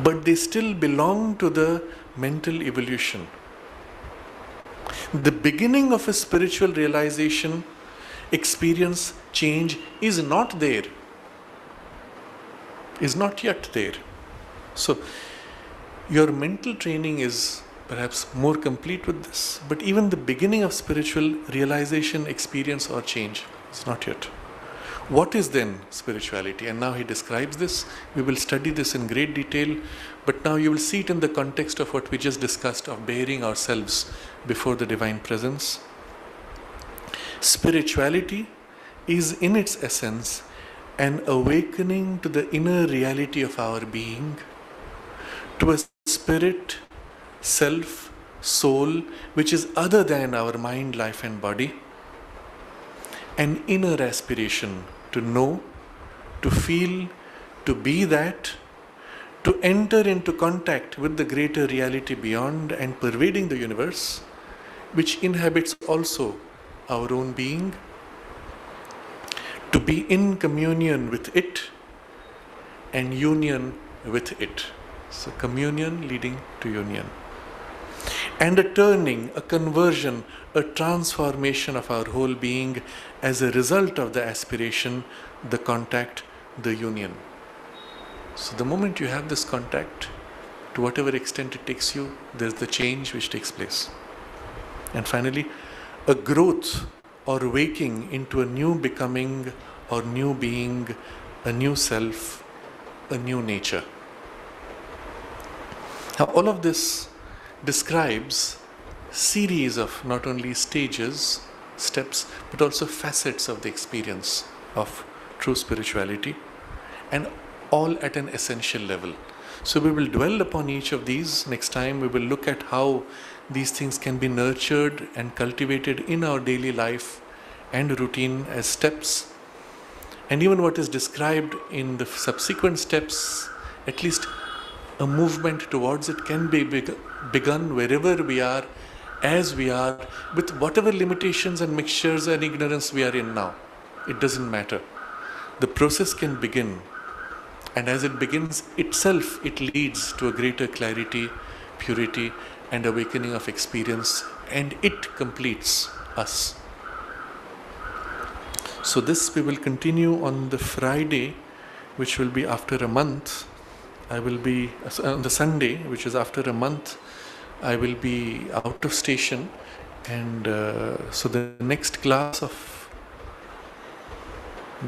but they still belong to the mental evolution. The beginning of a spiritual realization, experience, change is not there, is not yet there. So, your mental training is perhaps more complete with this, but even the beginning of spiritual realization, experience, or change is not yet. What is then spirituality? And now he describes this. We will study this in great detail, but now you will see it in the context of what we just discussed of bearing ourselves before the Divine Presence. Spirituality is in its essence an awakening to the inner reality of our being, to a spirit, self, soul, which is other than our mind, life and body, an inner aspiration to know, to feel, to be that, to enter into contact with the greater reality beyond and pervading the universe, which inhabits also our own being, to be in communion with it and union with it. So communion leading to union. And a turning, a conversion, a transformation of our whole being as a result of the aspiration, the contact, the union. So the moment you have this contact, to whatever extent it takes you, there's the change which takes place. And finally, a growth or waking into a new becoming or new being, a new self, a new nature. Now all of this describes series of not only stages, steps, but also facets of the experience of true spirituality, and all at an essential level. So we will dwell upon each of these. Next time we will look at how these things can be nurtured and cultivated in our daily life and routine as steps. And even what is described in the subsequent steps, at least a movement towards it can be begun wherever we are, as we are, with whatever limitations and mixtures and ignorance we are in now. It doesn't matter. The process can begin, and as it begins itself, it leads to a greater clarity, purity, and awakening of experience, and it completes us. So this we will continue on the Friday, which will be after a month. I will be on the Sunday, which is after a month. I will be out of station, and so the next class of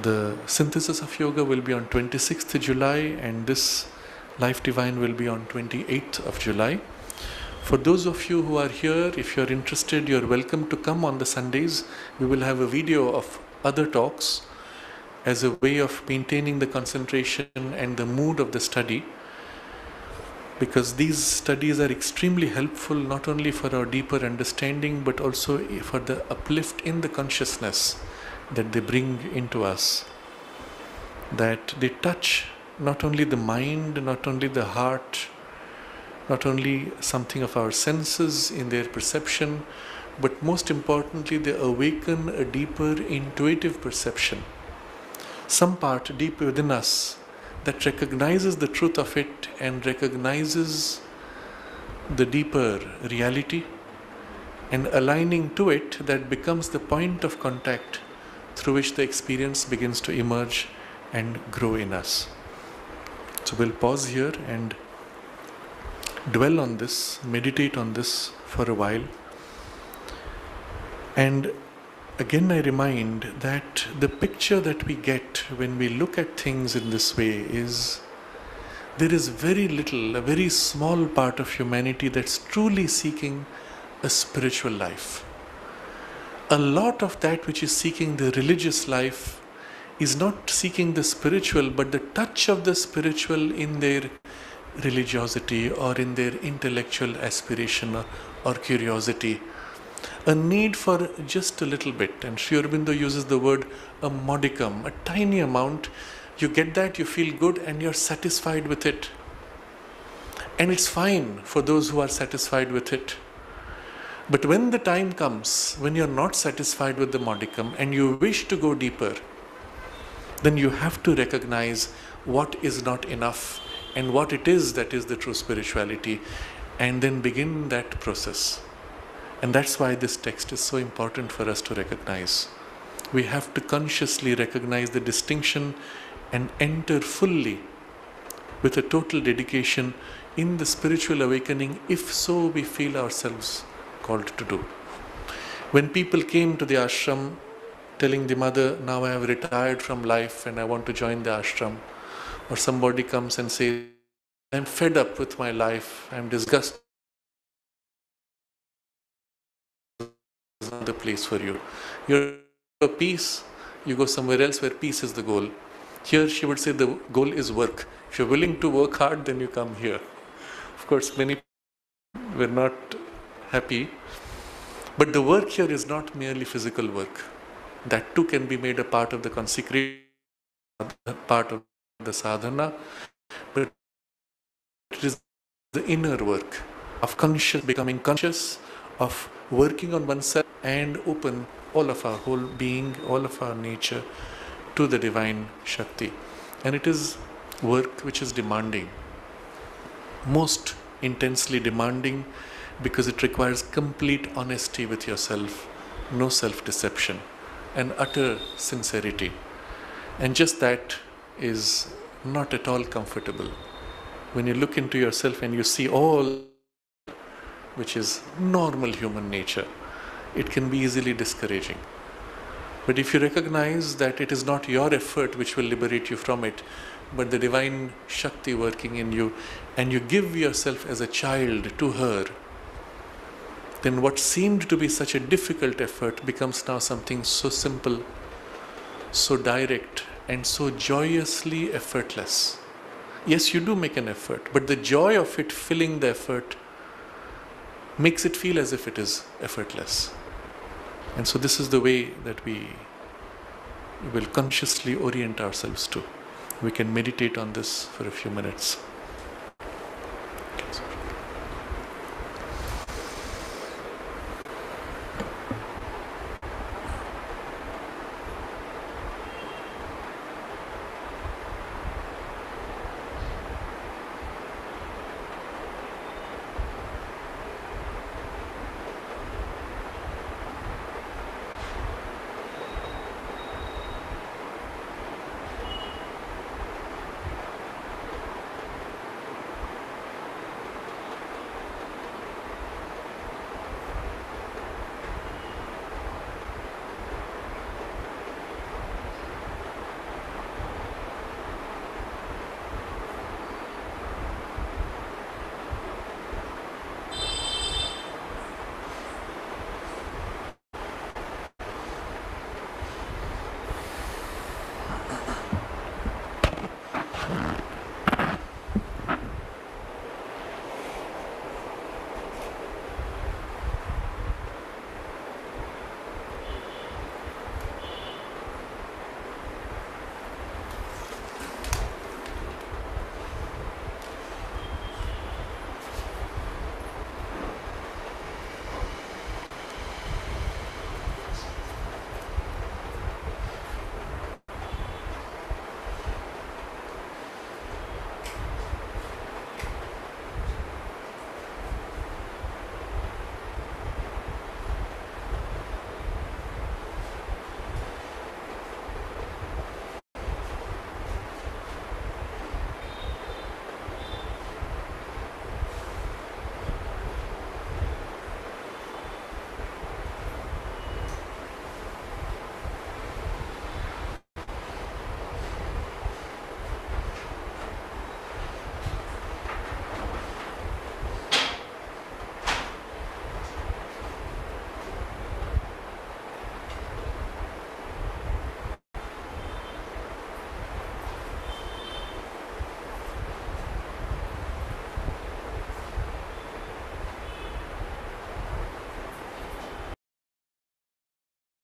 the Synthesis of Yoga will be on 26th July, and this Life Divine will be on 28th of July. For those of you who are here, if you are interested, you are welcome to come on the Sundays. We will have a video of other talks as a way of maintaining the concentration and the mood of the study, because these studies are extremely helpful not only for our deeper understanding but also for the uplift in the consciousness that they bring into us, that they touch not only the mind, not only the heart, not only something of our senses in their perception, but most importantly they awaken a deeper intuitive perception, some part deep within us that recognizes the truth of it and recognizes the deeper reality, and aligning to it, that becomes the point of contact through which the experience begins to emerge and grow in us. So we'll pause here and dwell on this, meditate on this for a while. And again I remind that the picture that we get when we look at things in this way is there is very little, a very small part of humanity that's truly seeking a spiritual life. A lot of that which is seeking the religious life is not seeking the spiritual, but the touch of the spiritual in their religiosity or in their intellectual aspiration or curiosity. A need for just a little bit, and Sri Aurobindo uses the word a modicum, a tiny amount. You get that, you feel good, and you're satisfied with it. And it's fine for those who are satisfied with it. But when the time comes, when you're not satisfied with the modicum and you wish to go deeper, then you have to recognize what is not enough and what it is that is the true spirituality, and then begin that process. And that's why this text is so important for us to recognize. We have to consciously recognize the distinction and enter fully with a total dedication in the spiritual awakening, if so we feel ourselves called to do. When people came to the ashram telling the mother, now I have retired from life and I want to join the ashram, or somebody comes and says, I'm fed up with my life, I'm disgusted, there's another place for you. You're for peace, you go somewhere else where peace is the goal. Here she would say the goal is work. If you're willing to work hard, then you come here. Of course, many people were not happy, but the work here is not merely physical work. That too can be made a part of the consecration, part of the sadhana, but it is the inner work of becoming conscious, of working on oneself and open all of our whole being, all of our nature to the divine Shakti. And it is work which is demanding, most intensely demanding, because it requires complete honesty with yourself, no self-deception, and utter sincerity. And just that is not at all comfortable. When you look into yourself and you see all which is normal human nature, it can be easily discouraging. But if you recognize that it is not your effort which will liberate you from it, but the divine Shakti working in you, and you give yourself as a child to her, then what seemed to be such a difficult effort becomes now something so simple, so direct, and so joyously effortless. Yes, you do make an effort, but the joy of it filling the effort makes it feel as if it is effortless. And so this is the way that we will consciously orient ourselves to. We can meditate on this for a few minutes.